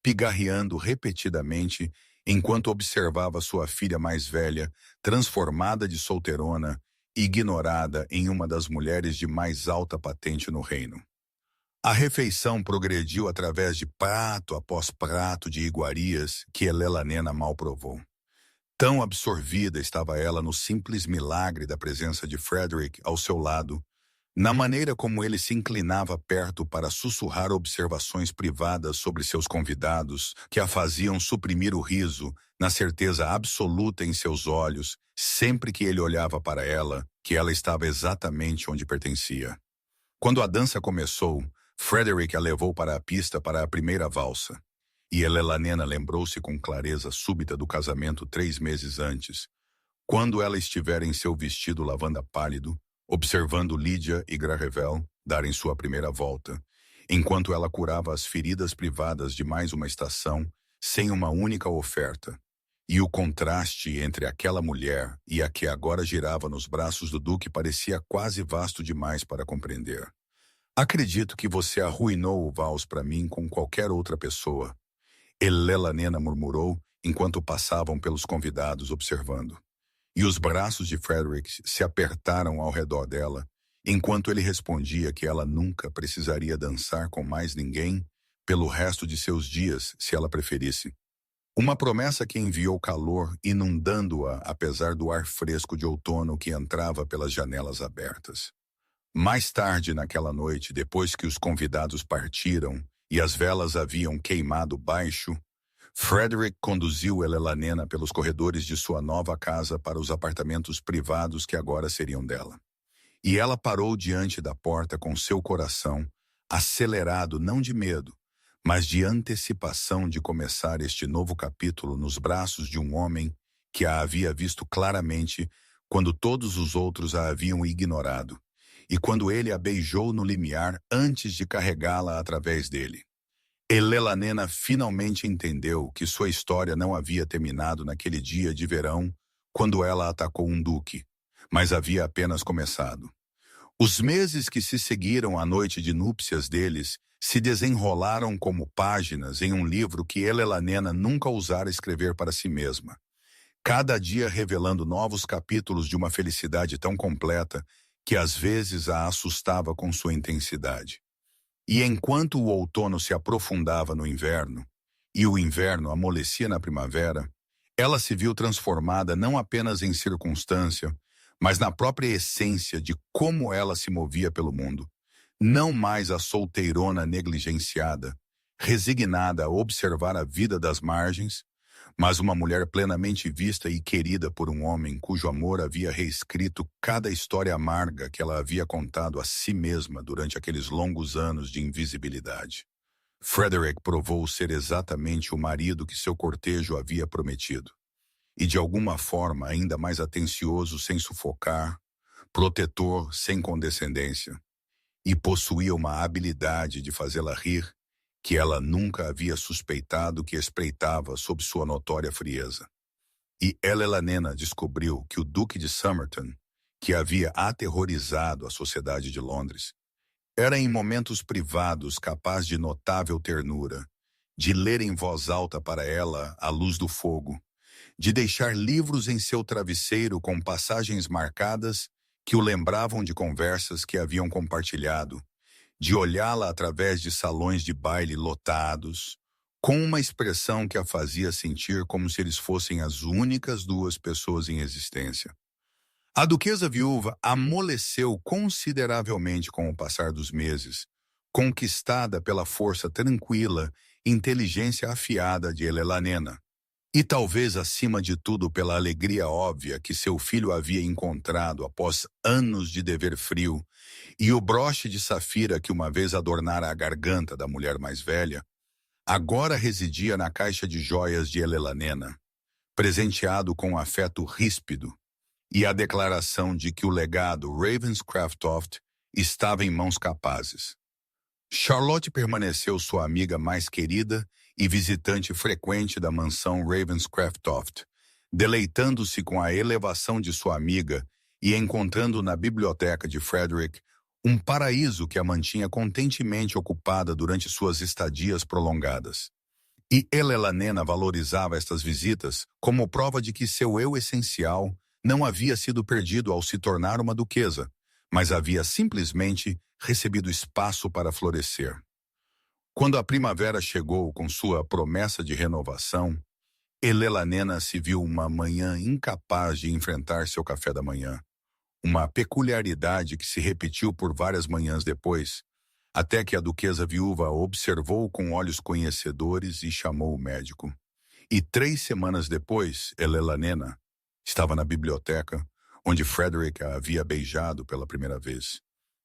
pigarreando repetidamente enquanto observava sua filha mais velha, transformada de solteirona e ignorada em uma das mulheres de mais alta patente no reino. A refeição progrediu através de prato após prato de iguarias que Helena mal provou. Tão absorvida estava ela no simples milagre da presença de Frederick ao seu lado, na maneira como ele se inclinava perto para sussurrar observações privadas sobre seus convidados, que a faziam suprimir o riso, na certeza absoluta em seus olhos, sempre que ele olhava para ela, que ela estava exatamente onde pertencia. Quando a dança começou, Frederick a levou para a pista para a primeira valsa, e Helena lembrou-se com clareza súbita do casamento 3 meses antes, quando ela estivera em seu vestido lavanda pálido, observando Lydia e Grarevel darem sua primeira volta, enquanto ela curava as feridas privadas de mais uma estação, sem uma única oferta. E o contraste entre aquela mulher e a que agora girava nos braços do duque parecia quase vasto demais para compreender. Acredito que você arruinou o vals para mim com qualquer outra pessoa, Helena murmurou enquanto passavam pelos convidados observando. E os braços de Frederick se apertaram ao redor dela, enquanto ele respondia que ela nunca precisaria dançar com mais ninguém pelo resto de seus dias, se ela preferisse. Uma promessa que enviou calor, inundando-a apesar do ar fresco de outono que entrava pelas janelas abertas. Mais tarde naquela noite, depois que os convidados partiram e as velas haviam queimado baixo, Frederick conduziu Helena pelos corredores de sua nova casa para os apartamentos privados que agora seriam dela. E ela parou diante da porta com seu coração acelerado não de medo, mas de antecipação de começar este novo capítulo nos braços de um homem que a havia visto claramente quando todos os outros a haviam ignorado, e quando ele a beijou no limiar antes de carregá-la através dele. Helena finalmente entendeu que sua história não havia terminado naquele dia de verão, quando ela atacou um duque, mas havia apenas começado. Os meses que se seguiram à noite de núpcias deles se desenrolaram como páginas em um livro que Helena nunca ousara escrever para si mesma, cada dia revelando novos capítulos de uma felicidade tão completa que às vezes a assustava com sua intensidade. E enquanto o outono se aprofundava no inverno, e o inverno amolecia na primavera, ela se viu transformada não apenas em circunstância, mas na própria essência de como ela se movia pelo mundo. Não mais a solteirona negligenciada, resignada a observar a vida das margens, mas uma mulher plenamente vista e querida por um homem cujo amor havia reescrito cada história amarga que ela havia contado a si mesma durante aqueles longos anos de invisibilidade. Frederick provou ser exatamente o marido que seu cortejo havia prometido, e de alguma forma ainda mais atencioso sem sufocar, protetor sem condescendência, e possuía uma habilidade de fazê-la rir que ela nunca havia suspeitado que espreitava sob sua notória frieza. E Helena descobriu que o Duque de Somerton, que havia aterrorizado a sociedade de Londres, era em momentos privados capaz de notável ternura, de ler em voz alta para ela à luz do fogo, de deixar livros em seu travesseiro com passagens marcadas que o lembravam de conversas que haviam compartilhado, de olhá-la através de salões de baile lotados, com uma expressão que a fazia sentir como se eles fossem as únicas 2 pessoas em existência. A duquesa viúva amoleceu consideravelmente com o passar dos meses, conquistada pela força tranquila e inteligência afiada de Helena, e talvez acima de tudo pela alegria óbvia que seu filho havia encontrado após anos de dever frio, e o broche de safira que uma vez adornara a garganta da mulher mais velha, agora residia na caixa de joias de Elelanena, presenteado com um afeto ríspido e a declaração de que o legado Ravenscraft estava em mãos capazes. Charlotte permaneceu sua amiga mais querida e visitante frequente da mansão Ravenscraft, deleitando-se com a elevação de sua amiga e encontrando na biblioteca de Frederick um paraíso que a mantinha contentemente ocupada durante suas estadias prolongadas. E Elelanena valorizava estas visitas como prova de que seu eu essencial não havia sido perdido ao se tornar uma duquesa, mas havia simplesmente recebido espaço para florescer. Quando a primavera chegou com sua promessa de renovação, Elelanena se viu uma manhã incapaz de enfrentar seu café da manhã, uma peculiaridade que se repetiu por várias manhãs depois, até que a duquesa viúva a observou com olhos conhecedores e chamou o médico. E 3 semanas depois, Elelanena estava na biblioteca, onde Frederick a havia beijado pela primeira vez,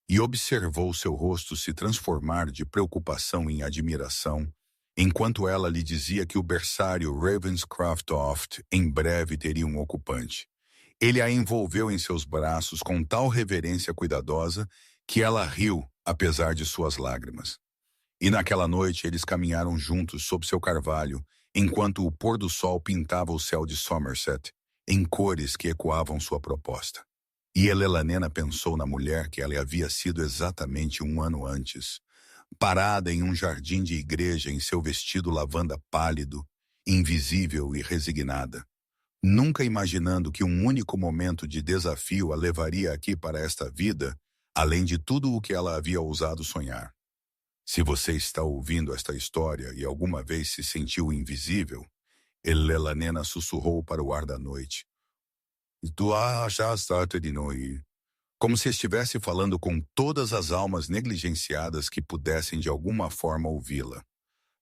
e observou seu rosto se transformar de preocupação em admiração, enquanto ela lhe dizia que o berçário Ravenscraft em breve teria um ocupante. Ele a envolveu em seus braços com tal reverência cuidadosa que ela riu, apesar de suas lágrimas. E naquela noite eles caminharam juntos sob seu carvalho, enquanto o pôr do sol pintava o céu de Somerset, em cores que ecoavam sua proposta. E Elelanena pensou na mulher que ela havia sido exatamente 1 ano antes, parada em um jardim de igreja em seu vestido lavanda pálido, invisível e resignada, nunca imaginando que um único momento de desafio a levaria aqui para esta vida, além de tudo o que ela havia ousado sonhar. Se você está ouvindo esta história e alguma vez se sentiu invisível, Elelanena sussurrou para o ar da noite. Como se estivesse falando com todas as almas negligenciadas que pudessem de alguma forma ouvi-la.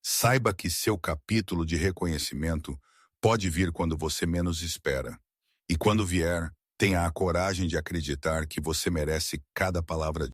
Saiba que seu capítulo de reconhecimento pode vir quando você menos espera. E quando vier, tenha a coragem de acreditar que você merece cada palavra